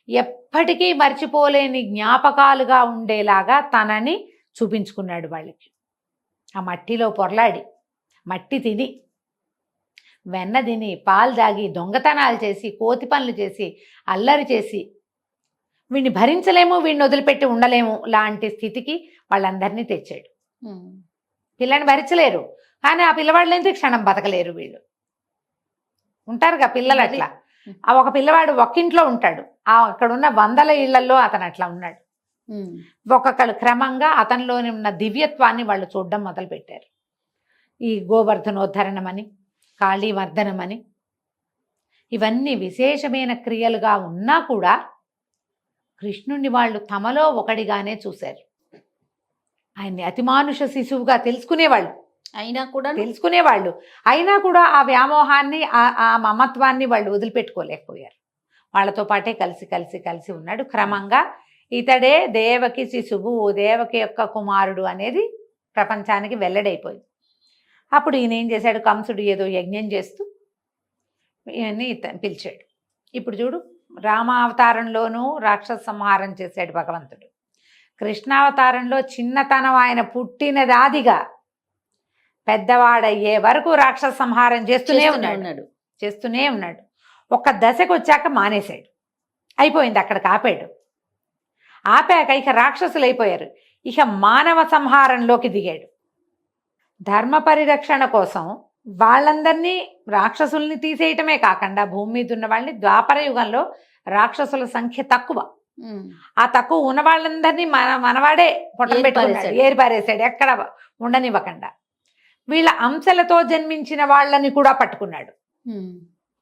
ఎప్పటికీ మర్చిపోలేని జ్ఞాపకాలుగా ఉండేలాగా తనని చూపించుకున్నాడు వాళ్ళకి. ఆ మట్టిలో పొరలాడి, మట్టి తిని, వెన్న తిని పాలు తాగి దొంగతనాలు చేసి కోతి పనులు చేసి అల్లరి చేసి వీడిని భరించలేము, వీడిని వదిలిపెట్టి ఉండలేము లాంటి స్థితికి వాళ్ళందరినీ తెచ్చాడు. పిల్లని భరించలేరు, కానీ ఆ పిల్లవాళ్ళైతే క్షణం బతకలేరు. వీళ్ళు ఉంటారుగా పిల్లలు అట్లా. ఆ ఒక పిల్లవాడు ఒక్కింట్లో ఉంటాడు, అక్కడ ఉన్న 100 ఇళ్లలో అతను అట్లా ఉన్నాడు. ఒక్కొక్కరు క్రమంగా అతనిలోని ఉన్న దివ్యత్వాన్ని వాళ్ళు చూడడం మొదలుపెట్టారు. ఈ గోవర్ధనోద్ధరణమని, కాళీవర్ధనమని, ఇవన్నీ విశేషమైన క్రియలుగా ఉన్నా కూడా కృష్ణుణ్ణి వాళ్ళు తమలో ఒకడిగానే చూశారు. ఆయన్ని అతిమానుష శిశువుగా తెలుసుకునేవాళ్ళు, అయినా కూడా ఆ వ్యామోహాన్ని ఆ మమత్వాన్ని వాళ్ళు వదిలిపెట్టుకోలేకపోయారు. వాళ్ళతో పాటే కలిసి ఉన్నాడు. క్రమంగా ఇతడే దేవకి శిశువు, దేవకి యొక్క కుమారుడు అనేది ప్రపంచానికి వెల్లడైపోయింది. అప్పుడు ఈయన ఏం చేశాడు, కంసుడు ఏదో యజ్ఞం చేస్తూ ఈయన్ని పిలిచాడు. ఇప్పుడు చూడు, రామావతారంలోనూ రాక్షస సంహారం చేశాడు భగవంతుడు. కృష్ణావతారంలో చిన్నతనం ఆయన పుట్టినదాదిగా పెద్దవాడయ్యే వరకు రాక్షస సంహారం చేస్తూనే ఉన్నాడు. ఒక దశకు వచ్చాక మానేశాడు, అయిపోయింది, అక్కడికి ఆపాడు. ఆపాక ఇక రాక్షసులు అయిపోయారు, ఇక మానవ సంహారంలోకి దిగాడు. ధర్మ పరిరక్షణ కోసం వాళ్ళందరినీ రాక్షసుల్ని తీసేయటమే కాకుండా భూమి మీద ఉన్న వాళ్ళని, ద్వాపర యుగంలో రాక్షసుల సంఖ్య తక్కువ, ఆ తక్కువ ఉన్న వాళ్ళందరినీ మనవాడే పొట్టం పెట్టుకున్నాడు, ఏరిపారేశాడు, ఎక్కడ ఉండనివ్వకుండా. వీళ్ళ అంశలతో జన్మించిన వాళ్ళని కూడా పట్టుకున్నాడు.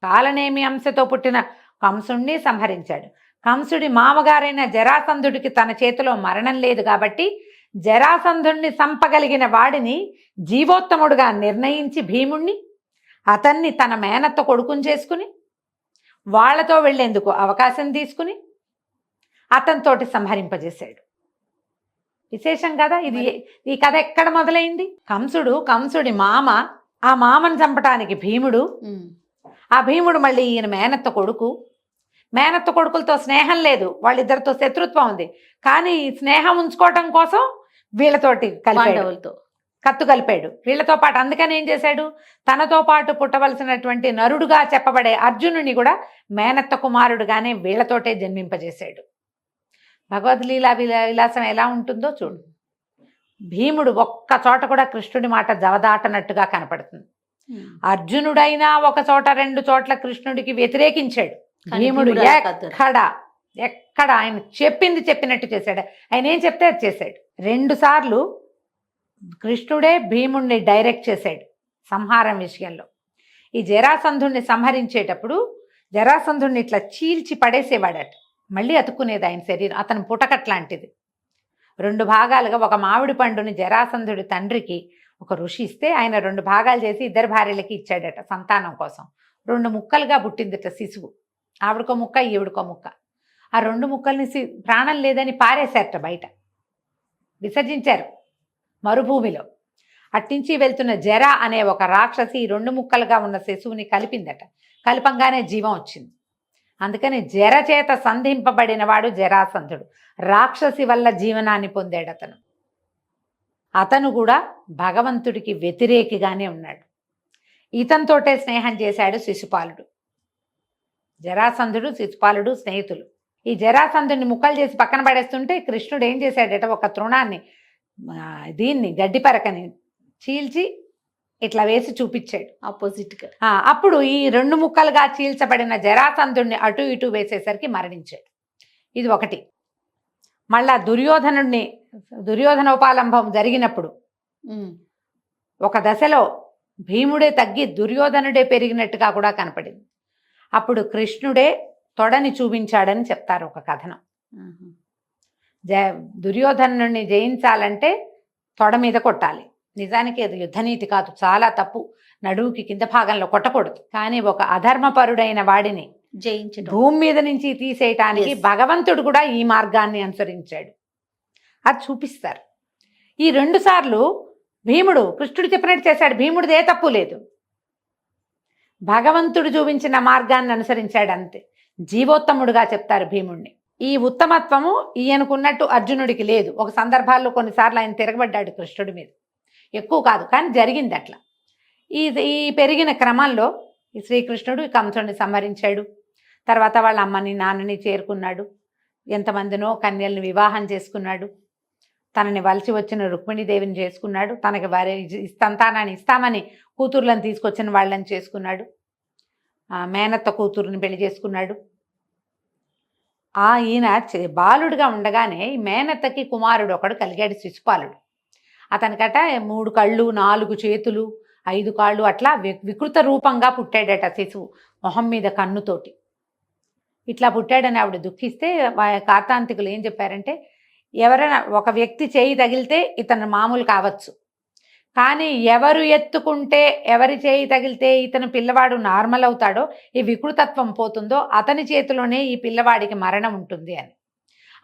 కాలనేమి అంశతో పుట్టిన కంసుణ్ణి సంహరించాడు. కంసుడి మామగారైన జరాసంధుడికి తన చేతిలో మరణం లేదు కాబట్టి జరాసంధుణ్ణి చంపగలిగిన వాడిని జీవోత్తముడుగా నిర్ణయించి భీముణ్ణి, అతన్ని తన మేనత్త కొడుకుని చేసుకుని వాళ్లతో వెళ్లేందుకు అవకాశం తీసుకుని అతనితోటి సంహరింపజేశాడు. విశేషం కదా ఇది. ఈ కథ ఎక్కడ మొదలైంది? కంసుడి మామ, ఆ మామను చంపటానికి భీముడు, ఆ భీముడు మళ్ళీ ఈయన మేనత్త కొడుకులతో స్నేహం లేదు, వాళ్ళిద్దరితో శత్రుత్వం ఉంది, కానీ ఈ స్నేహం ఉంచుకోవటం కోసం వీళ్ళతోటి కత్తు కలిపాడు వీళ్ళతో పాటు. అందుకని ఏం చేశాడు, తనతో పాటు పుట్టవలసినటువంటి నరుడుగా చెప్పబడే అర్జునుని కూడా మేనత్త కుమారుడుగానే వీళ్ళతోటే జన్మింపజేశాడు. భగవద్లీలా విలాసం ఎలా ఉంటుందో చూడు. భీముడు ఒక్క చోట కూడా కృష్ణుడి మాట జవదాటనట్టుగా కనపడుతుంది. అర్జునుడైనా ఒక చోట 2 చోట్ల కృష్ణుడికి వ్యతిరేకించాడు. భీముడు ఎక్కడ ఆయన చెప్పింది చెప్పినట్టు చేశాడు. ఆయన ఏం చెప్తే అది చేశాడు. 2 సార్లు కృష్ణుడే భీముడిని డైరెక్ట్ చేశాడు సంహారం విషయంలో. ఈ జరాసంధుణ్ణి సంహరించేటప్పుడు జరాసంధుణ్ణి ఇట్లా చీల్చి పడేసేవాడట, మళ్ళీ అతుక్కునేది ఆయన శరీరం. అతని పుటకట్లాంటిది 2 భాగాలుగా. ఒక మామిడి పండుని జరాసంధుడి తండ్రికి ఒక ఋషి ఇస్తే ఆయన 2 భాగాలు చేసి 2 భార్యలకి ఇచ్చాడట సంతానం కోసం. 2 ముక్కలుగా పుట్టిందిట శిశువు. ఆవిడకో ముక్క, ఈవిడకో ముక్క. ఆ 2 ముక్కల్ని ప్రాణం లేదని పారేశారట, బయట విసర్జించారు మరుభూమిలో. అట్నుంచి వెళ్తున్న జర అనే ఒక రాక్షసి 2 ముక్కలుగా ఉన్న శిశువుని కలిపిందట. కలపంగానే జీవం వచ్చింది. అందుకని జర చేత సంధింపబడిన వాడు జరాసంధుడు. రాక్షసి వల్ల జీవనాన్ని పొందాడు అతను. అతను కూడా భగవంతుడికి వ్యతిరేకిగానే ఉన్నాడు. ఇతనితోటే స్నేహం చేశాడు శిశుపాలుడు. జరాసంధుడు శిశుపాలుడు స్నేహితులు. ఈ జరాసంధుడిని ముక్కలు చేసి పక్కన పడేస్తుంటే కృష్ణుడు ఏం చేశాడట, ఒక తృణాన్ని, దీన్ని గడ్డిపరకని చీల్చి ఇట్లా వేసి చూపించాడు ఆపోజిట్గా. అప్పుడు ఈ 2 ముక్కలుగా చీల్చబడిన జరాసంధుడిని అటు ఇటు వేసేసరికి మరణించాడు. ఇది ఒకటి. మళ్ళా దుర్యోధనోపాలంభం జరిగినప్పుడు ఒక దశలో భీముడే తగ్గి దుర్యోధనుడే పెరిగినట్టుగా కూడా కనపడింది. అప్పుడు కృష్ణుడే తొడని చూపించాడని చెప్తారు ఒక కథనం. దుర్యోధనుడిని జయించాలంటే తొడ మీద కొట్టాలి. నిజానికి అది యుద్ధనీతి కాదు, చాలా తప్పు. నడువుకి కింద భాగంలో కొట్టకూడదు. కానీ ఒక అధర్మపరుడైన వాడిని జయించడం, భూమి మీద నుంచి తీసేయటానికి భగవంతుడు కూడా ఈ మార్గాన్ని అనుసరించాడు. అది చూపిస్తారు. ఈ 2 సార్లు భీముడు కృష్ణుడు చెప్పినట్టు చేశాడు. భీముడిదే తప్పు లేదు, భగవంతుడు చూపించిన మార్గాన్ని అనుసరించాడు అంతే. జీవోత్తముడుగా చెప్తారు భీముడిని. ఈ ఉత్తమత్వము ఈయనకున్నట్టు అర్జునుడికి లేదు. ఒక సందర్భాల్లో కొన్నిసార్లు ఆయన తిరగబడ్డాడు కృష్ణుడి మీద, ఎక్కువ కాదు కానీ జరిగింది అట్లా. ఈ పెరిగిన క్రమంలో ఈ శ్రీకృష్ణుడు ఈ కంసుడిని సంహరించాడు. తర్వాత వాళ్ళ అమ్మని నాన్నని చేరుకున్నాడు. ఎంతమందినో కన్యల్ని వివాహం చేసుకున్నాడు. తనని వలసి వచ్చిన రుక్మిణీదేవిని చేసుకున్నాడు. తనకి వారి సంతానాన్ని ఇస్తామని కూతుర్లను తీసుకొచ్చిన వాళ్ళని చేసుకున్నాడు. మేనత్త కూతురుని పెళ్లి చేసుకున్నాడు. ఈయన బాలుడిగా ఉండగానే ఈ మేనత్తకి కుమారుడు ఒకడు కలిగాడు, శిశుపాలుడు. అతనికట 3 కళ్ళు 4 చేతులు 5 కాళ్ళు అట్లా వికృత రూపంగా పుట్టాడట శిశువు, మొహం మీద కన్నుతోటి. ఇట్లా పుట్టాడని ఆవిడ దుఃఖిస్తే కార్తాంతికులు ఏం చెప్పారంటే, ఎవరైనా ఒక వ్యక్తి చేయి తగిలితే ఇతను మామూలు కావచ్చు, కానీ ఎవరు ఎత్తుకుంటే ఎవరి చేయి తగిలితే ఇతను పిల్లవాడు నార్మల్ అవుతాడో, ఈ వికృతత్వం పోతుందో అతని చేతిలోనే ఈ పిల్లవాడికి మరణం ఉంటుంది అని.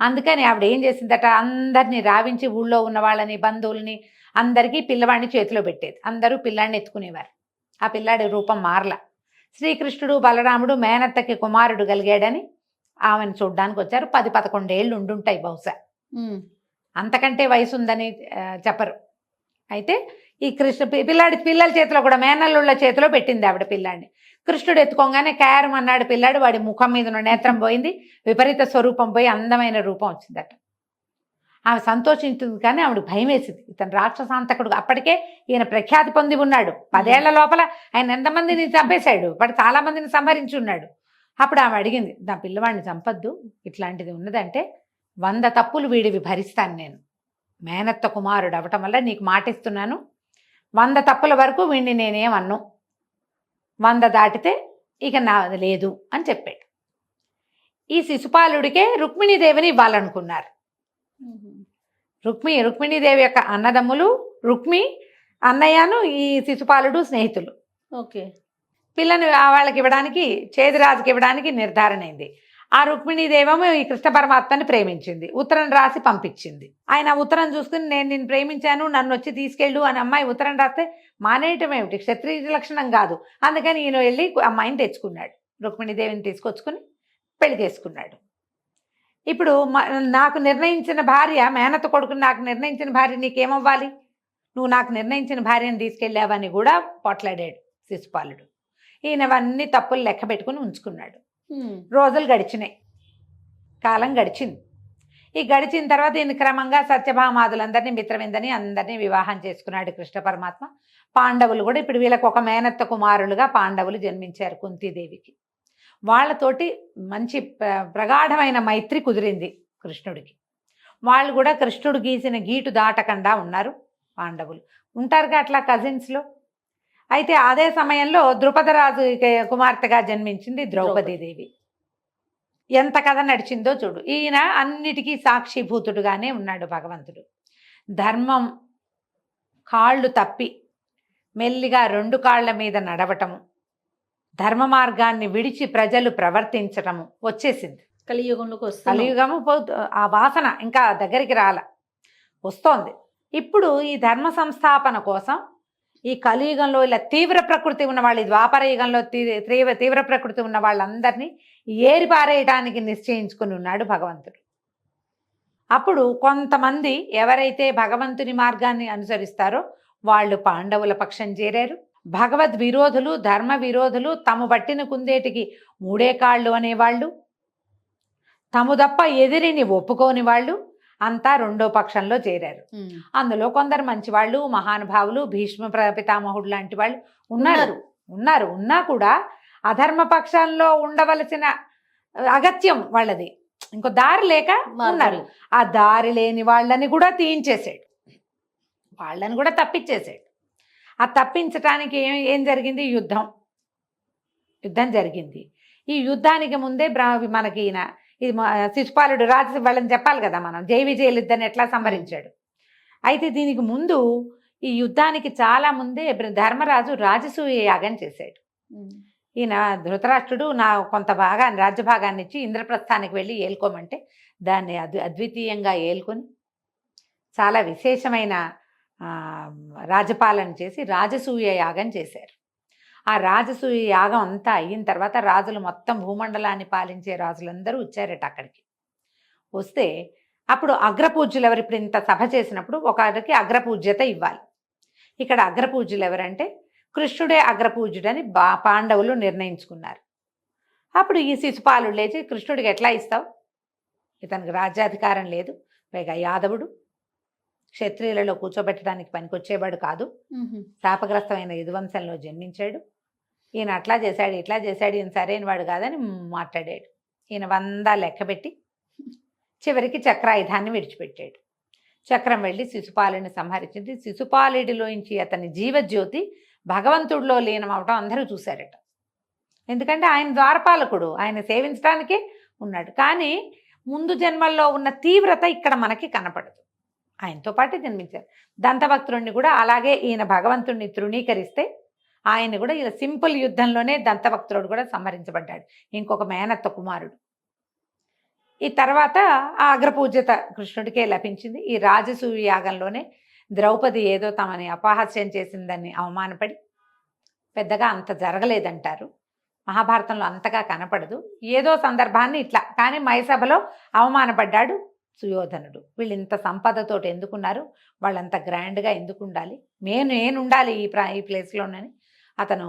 అందుకని ఆవిడ ఏం చేసిందట, అందరినీ రావించి ఊళ్ళో ఉన్న వాళ్ళని బంధువుల్ని అందరికీ పిల్లవాడిని చేతిలో పెట్టేది. అందరూ పిల్లాడిని ఎత్తుకునేవారు. ఆ పిల్లాడి రూపం మారల. శ్రీకృష్ణుడు బలరాముడు మేనత్తకి కుమారుడు కలిగాడని ఆమెను చూడ్డానికి వచ్చారు. 10-11 ఏళ్ళు ఉండుంటాయి బహుశా, అంతకంటే వయసు ఉందని చెప్పరు. అయితే ఈ పిల్లల చేతిలో కూడా మేనల్లుళ్ళ చేతిలో పెట్టింది ఆవిడ పిల్లాడిని. కృష్ణుడు ఎత్తుకోగానే క్యారం అన్నాడు పిల్లాడు. వాడి ముఖం మీద ఉన్న నేత్రం పోయింది, విపరీత స్వరూపం పోయి అందమైన రూపం వచ్చిందట. ఆమె సంతోషించింది, కానీ ఆవిడ భయం వేసింది. ఇతను రాక్షసాంతకుడు. అప్పటికే ఈయన ప్రఖ్యాతి పొంది ఉన్నాడు. 10 ఏళ్ల లోపల ఆయన ఎంతమందిని చంపేశాడు, వాడు చాలా మందిని సంహరించి ఉన్నాడు. అప్పుడు ఆమె అడిగింది, నా పిల్లవాడిని చంపద్దు, ఇట్లాంటిది ఉన్నదంటే 100 తప్పులు వీడివి భరిస్తాను నేను. మేనత్త కుమారుడు అవటం వల్ల నీకు మాటిస్తున్నాను, 100 తప్పుల వరకు వీడిని నేనేమన్ను, 100 దాటితే ఇక నాది లేదు అని చెప్పాడు. ఈ శిశుపాలుడికే రుక్మిణీదేవిని ఇవ్వాలనుకున్నారు. రుక్మిణీదేవి యొక్క అన్నదమ్ములు రుక్మి, అన్నయ్యను ఈ శిశుపాలుడు స్నేహితులు. ఓకే. పిల్లని వాళ్ళకి ఇవ్వడానికి, చేదిరాజుకి ఇవ్వడానికి నిర్ధారణ అయింది. ఆ రుక్మిణీదేవేమో ఈ కృష్ణ పరమాత్మని ప్రేమించింది. ఉత్తరం రాసి పంపించింది. ఆయన ఉత్తరం చూసుకుని, నేను నిన్ను ప్రేమించాను, నన్ను వచ్చి తీసుకెళ్ళు అని అమ్మాయి ఉత్తరం రాస్తే మానేయటం ఏమిటి, క్షత్రియ లక్షణం కాదు. అందుకని ఈయన వెళ్ళి అమ్మాయిని తెచ్చుకున్నాడు. రుక్మిణీదేవిని తీసుకొచ్చుకుని పెళ్లి చేసుకున్నాడు. ఇప్పుడు నాకు నిర్ణయించిన భార్య, మేనత్త కొడుకుని నాకు నిర్ణయించిన భార్య నీకేమవ్వాలి, నువ్వు నాకు నిర్ణయించిన భార్యను తీసుకెళ్ళావని కూడా పోట్లాడాడు శిశుపాలుడు. ఈయనవన్నీ తప్పులు లెక్క పెట్టుకుని ఉంచుకున్నాడు. రోజులు గడిచినాయి, కాలం గడిచింది. ఈ గడిచిన తర్వాత ఈయన క్రమంగా సత్యభామాదులందరినీ, మిత్రవిందని అందరినీ వివాహం చేసుకున్నాడు కృష్ణ పరమాత్మ. పాండవులు కూడా ఇప్పుడు వీళ్ళకి ఒక మేనత్త కుమారులుగా పాండవులు జన్మించారు కుంతీదేవికి. వాళ్ళతోటి మంచి ప్రగాఢమైన మైత్రి కుదిరింది కృష్ణుడికి. వాళ్ళు కూడా కృష్ణుడు గీసిన గీటు దాటకుండా ఉన్నారు పాండవులు. ఉంటారుగా అట్లా కజిన్స్లో. అయితే అదే సమయంలో ద్రుపదరాజు కుమార్తెగా జన్మించింది ద్రౌపదీదేవి. ఎంత కథ నడిచిందో చూడు. ఈయన అన్నిటికీ సాక్షిభూతుడుగానే ఉన్నాడు భగవంతుడు. ధర్మం కాళ్ళు తప్పి మెల్లిగా 2 కాళ్ల మీద నడవటము, ధర్మ మార్గాన్ని విడిచి ప్రజలు ప్రవర్తించటము వచ్చేసింది. కలియుగంలోకి వస్తుంది. కలియుగము ఆ వాసన ఇంకా దగ్గరికి వస్తోంది. ఇప్పుడు ఈ ధర్మ సంస్థాపన కోసం ఈ కలియుగంలో ఇలా తీవ్ర ప్రకృతి ఉన్న వాళ్ళు, ద్వాపర యుగంలో తీవ్ర ప్రకృతి ఉన్న వాళ్ళందరినీ ఏరిపారేయటానికి నిశ్చయించుకుని ఉన్నాడు భగవంతుడు. అప్పుడు కొంతమంది ఎవరైతే భగవంతుని మార్గాన్ని అనుసరిస్తారో వాళ్ళు పాండవుల పక్షం చేరారు. భగవద్ విరోధులు, ధర్మ విరోధులు, తమ పట్టిన కుందేటికి 3 కాళ్ళు అనేవాళ్ళు, తము తప్ప ఎదిరిని ఒప్పుకోని వాళ్ళు అంతా 2వ పక్షంలో చేరారు. అందులో కొందరు మంచివాళ్ళు, మహానుభావులు, భీష్మ పితామహుడు లాంటి వాళ్ళు ఉన్నారు. ఉన్నా కూడా అధర్మ పక్షంలో ఉండవలసిన అగత్యం వాళ్ళది, ఇంకో దారి లేక ఉన్నారు. ఆ దారి లేని వాళ్ళని కూడా తీయించేసాడు, వాళ్ళని కూడా తప్పించేసాడు. ఆ తప్పించటానికి ఏం జరిగింది, యుద్ధం జరిగింది. ఈ యుద్ధానికి ముందే మనకి ఇది శిశుపాలుడు రాజు వాళ్ళని చెప్పాలి కదా మనం, జై విజయులిద్దరిని ఎట్లా సంహరించాడు. అయితే దీనికి ముందు ఈ యుద్ధానికి చాలా ముందే ధర్మరాజు రాజసూయ యాగం చేశాడు. ఈయన ధృతరాష్ట్రుడు కొంత భాగాన్ని, రాజ్యభాగాన్ని ఇచ్చి ఇంద్రప్రస్థానికి వెళ్ళి ఏలుకోమంటే దాన్ని అద్వితీయంగా ఏలుకొని చాలా విశేషమైన రాజపాలన చేసి రాజసూయ యాగం చేశారు. ఆ రాజసూయ యాగం అంతా అయిన తర్వాత రాజులు మొత్తం భూమండలాన్ని పాలించే రాజులందరూ వచ్చారట అక్కడికి. వస్తే అప్పుడు అగ్రపూజ్యులు ఎవరు, ఇప్పుడు ఇంత సభ చేసినప్పుడు ఒకరికి అగ్రపూజ్యత ఇవ్వాలి. ఇక్కడ అగ్రపూజ్యులు ఎవరంటే కృష్ణుడే అగ్రపూజ్యుడని పాండవులు నిర్ణయించుకున్నారు. అప్పుడు ఈ శిశుపాలుడు లేచి, కృష్ణుడికి ఎట్లా ఇస్తావు, ఇతనికి రాజ్యాధికారం లేదు, పైగా యాదవుడు, క్షత్రియులలో కూర్చోబెట్టడానికి పనికొచ్చేవాడు కాదు, శాపగ్రస్తమైన యదువంశంలో జన్మించాడు, ఈయన అట్లా చేశాడు ఇట్లా చేశాడు, ఈయన సరైన వాడు కాదని మాట్లాడాడు. ఈయన 100 లెక్కబెట్టి చివరికి చక్రాయుధాన్ని విడిచిపెట్టాడు. చక్రం వెళ్ళి శిశుపాలుని సంహరించింది. శిశుపాలుడిలోంచి అతని జీవజ్యోతి భగవంతుడిలో లీనమవటం అందరూ చూశారట. ఎందుకంటే ఆయన ద్వారపాలకుడు, ఆయన సేవించడానికే ఉన్నాడు. కానీ ముందు జన్మల్లో ఉన్న తీవ్రత ఇక్కడ మనకి కనపడదు. ఆయనతో పాటు జన్మించారు. దంతభక్తుడిని కూడా అలాగే ఈయన భగవంతుడిని తృణీకరిస్తే ఆయన్ని కూడా ఇలా సింపుల్ యుద్ధంలోనే దంతభక్తుడు కూడా సంహరించబడ్డాడు, ఇంకొక మేనత్త కుమారుడు. ఈ తర్వాత ఆ అగ్రపూజ్యత కృష్ణుడికే లభించింది. ఈ రాజసూయ యాగంలోనే ద్రౌపది ఏదో తమని అపహాస్యం చేసిందని అవమానపడి, పెద్దగా అంత జరగలేదంటారు, మహాభారతంలో అంతగా కనపడదు, ఏదో సందర్భాన్ని ఇట్లా, కానీ మయసభలో అవమానపడ్డాడు సుయోధనుడు. వీళ్ళు ఇంత సంపదతోటి ఎందుకున్నారు, వాళ్ళంత గ్రాండ్గా ఎందుకు ఉండాలి, నేను ఉండాలి ఈ ప్లేస్లోనని అతను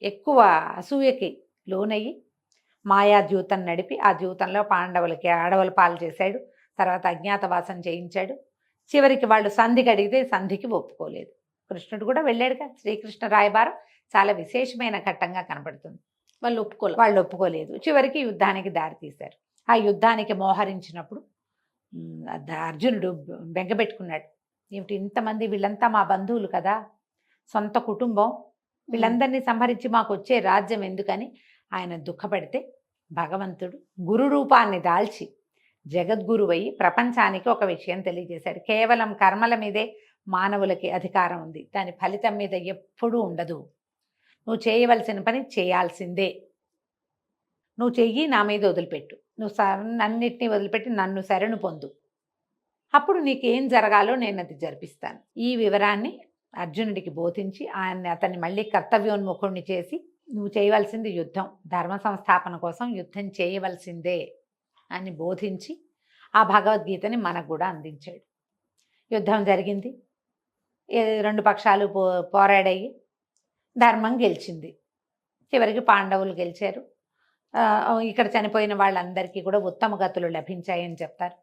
ఎక్కువ అసూయకి లోనయ్యి మాయాద్యూతం నడిపి ఆ ద్యూతంలో పాండవులకి ఆడవల పాలు చేశాడు. తర్వాత అజ్ఞాతవాసం చేయించాడు. చివరికి వాళ్ళు సంధికి అడిగితే సంధికి ఒప్పుకోలేదు. కృష్ణుడు కూడా వెళ్ళాడుగా. శ్రీకృష్ణ రాయబారం చాలా విశేషమైన ఘట్టంగా కనబడుతుంది. వాళ్ళు ఒప్పుకోలేదు. చివరికి యుద్ధానికి దారితీశారు. ఆ యుద్ధానికి మోహరించినప్పుడు అర్జునుడు బెంగపెట్టుకున్నాడు. ఏమిటి ఇంతమంది, వీళ్ళంతా మా బంధువులు కదా, సొంత కుటుంబం, వీళ్ళందరినీ సంహరించి మాకు వచ్చే రాజ్యం ఎందుకని ఆయన దుఃఖపడితే, భగవంతుడు గురు రూపాన్ని దాల్చి జగద్గురువయ్యి ప్రపంచానికి ఒక విషయం తెలియజేశాడు. కేవలం కర్మల మీదే మానవులకి అధికారం ఉంది, దాని ఫలితం మీద ఎప్పుడూ ఉండదు. నువ్వు చేయవలసిన పని చేయాల్సిందే. నువ్వు చెయ్యి, నా మీద వదిలిపెట్టు, నువ్వు అన్నిటినీ వదిలిపెట్టి నన్ను శరణు పొందు, అప్పుడు నీకేం జరగాలో నేను అది జరిపిస్తాను. ఈ వివరాన్ని అర్జునుడికి బోధించి అతన్ని మళ్ళీ కర్తవ్యోన్ముఖుణ్ణి చేసి, నువ్వు చేయవలసింది యుద్ధం, ధర్మ సంస్థాపన కోసం యుద్ధం చేయవలసిందే అని బోధించి ఆ భగవద్గీతని మనకు కూడా అందించాడు. యుద్ధం జరిగింది. 2 పక్షాలు పోరాడాయి. ధర్మం గెలిచింది. చివరికి పాండవులు గెలిచారు. ఇక్కడ చనిపోయిన వాళ్ళందరికీ కూడా ఉత్తమ గతులు లభించాయని చెప్తారు.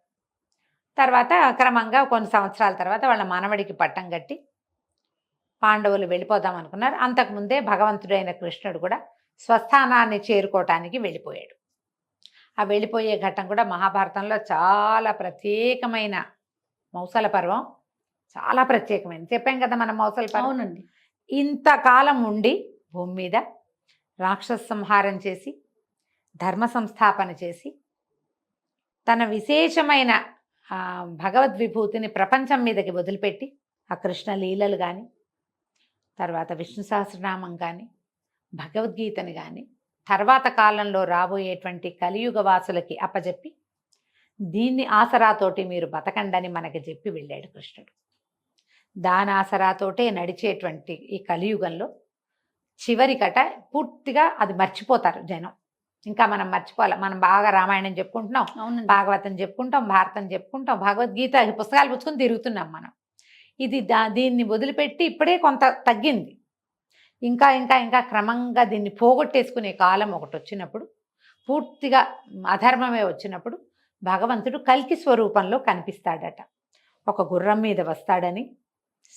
తర్వాత క్రమంగా కొన్ని సంవత్సరాల తర్వాత వాళ్ళ మనవడికి పట్టం కట్టి పాండవులు వెళ్ళిపోదాం అనుకున్నారు. అంతకుముందే భగవంతుడైన కృష్ణుడు కూడా స్వస్థానాన్ని చేరుకోవటానికి వెళ్ళిపోయాడు. ఆ వెళ్ళిపోయే ఘట్టం కూడా మహాభారతంలో చాలా ప్రత్యేకమైన, మౌసల పర్వం చాలా ప్రత్యేకమైనది. చెప్పాం కదా మనం మౌసల పర్వం. అవునండి. ఇంతకాలం ఉండి భూమి మీద రాక్షస సంహారం చేసి ధర్మ సంస్థాపన చేసి తన విశేషమైన భగవద్విభూతిని ప్రపంచం మీదకి వదిలిపెట్టి ఆ కృష్ణ లీలలు కానీ, తర్వాత విష్ణు సహస్రనామం కానీ, భగవద్గీతని కానీ తర్వాత కాలంలో రాబోయేటువంటి కలియుగ వాసులకి అప్పచెప్పి దీన్ని ఆసరాతోటి మీరు బతకండని మనకి చెప్పి వెళ్ళాడు కృష్ణుడు. దాని ఆసరాతోటే నడిచేటువంటి ఈ కలియుగంలో చివరికట పూర్తిగా అది మర్చిపోతారు జనం. ఇంకా మనం మర్చిపోవాలి. మనం బాగా రామాయణం చెప్పుకుంటున్నాం, భాగవతం చెప్పుకుంటాం, భారతం చెప్పుకుంటాం, భగవద్గీత పుస్తకాలు పుచ్చుకొని తిరుగుతున్నాం మనం. ఇది దీన్ని వదిలిపెట్టి ఇప్పుడే కొంత తగ్గింది. ఇంకా ఇంకా ఇంకా క్రమంగా దీన్ని పోగొట్టేసుకునే కాలం ఒకటి వచ్చినప్పుడు, పూర్తిగా అధర్మమే వచ్చినప్పుడు భగవంతుడు కల్కి స్వరూపంలో కనిపిస్తాడట. ఒక గుర్రం మీద వస్తాడని,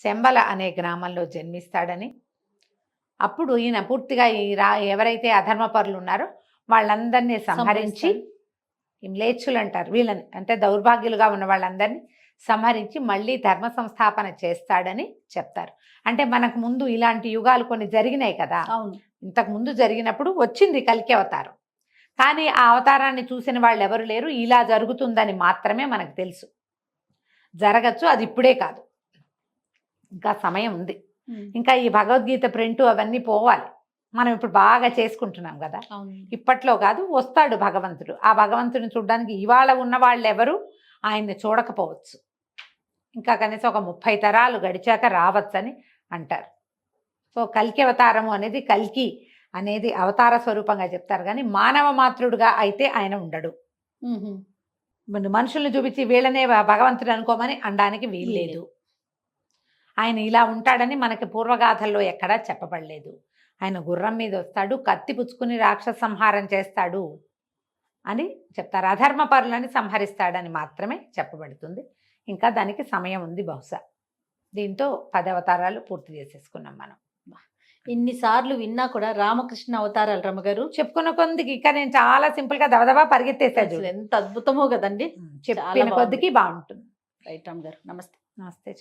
శంబల అనే గ్రామంలో జన్మిస్తాడని, అప్పుడు ఈయన పూర్తిగా ఎవరైతే అధర్మపరులు ఉన్నారో వాళ్ళందరినీ సంహరించి, మ్లేచ్చులు అంటారు వీళ్ళని, అంటే దౌర్భాగ్యులుగా ఉన్న వాళ్ళందరినీ సంహరించి మళ్ళీ ధర్మ సంస్థాపన చేస్తాడని చెప్తారు. అంటే మనకు ముందు ఇలాంటి యుగాలు కొన్ని జరిగినాయి కదా. అవును. ఇంతకు ముందు జరిగినప్పుడు వచ్చింది కల్కి అవతారం. కానీ ఆ అవతారాన్ని చూసిన వాళ్ళు ఎవరు లేరు. ఇలా జరుగుతుందని మాత్రమే మనకు తెలుసు. జరగచ్చు, అది ఇప్పుడే కాదు, ఇంకా సమయం ఉంది. ఇంకా ఈ భగవద్గీత ప్రింట్ అవన్నీ పోవాలి. మనం ఇప్పుడు బాగా చేసుకుంటున్నాం కదా. ఇప్పట్లో కాదు, వస్తాడు భగవంతుడు. ఆ భగవంతుడిని చూడడానికి ఇవాళ ఉన్న వాళ్ళు ఎవరు ఆయన్ని చూడకపోవచ్చు. ఇంకా కనీసం ఒక 30 తరాలు గడిచాక రావచ్చని అంటారు. సో కల్కి అవతారము అనేది, కల్కి అనేది అవతార స్వరూపంగా చెప్తారు, కానీ మానవ మాతృడుగా అయితే ఆయన ఉండడు. మనుషుల్ని చూపించి వీళ్ళనే భగవంతుడు అనుకోమని అనడానికి వీల్లేదు. ఆయన ఇలా ఉంటాడని మనకి పూర్వగాథల్లో ఎక్కడా చెప్పబడలేదు. ఆయన గుర్రం మీద వస్తాడు, కత్తి పుచ్చుకుని రాక్షస సంహారం చేస్తాడు అని చెప్తారు. అధర్మపరులని సంహరిస్తాడని మాత్రమే చెప్పబడుతుంది. ఇంకా దానికి సమయం ఉంది బహుశా. దీంతో 10 అవతారాలు పూర్తి చేసేసుకున్నాం మనం. ఇన్నిసార్లు విన్నా కూడా రామకృష్ణ అవతారాలు రమ్మగారు చెప్పుకున్న కొద్దికి ఇంకా నేను చాలా సింపుల్ గా దబదబా పరిగెత్తేసాడు. అసలు ఎంత అద్భుతమో కదండి. చెప్పిన కొద్దికి బాగుంటుంది. రైట్ రామ్ గారు, నమస్తే. నమస్తే.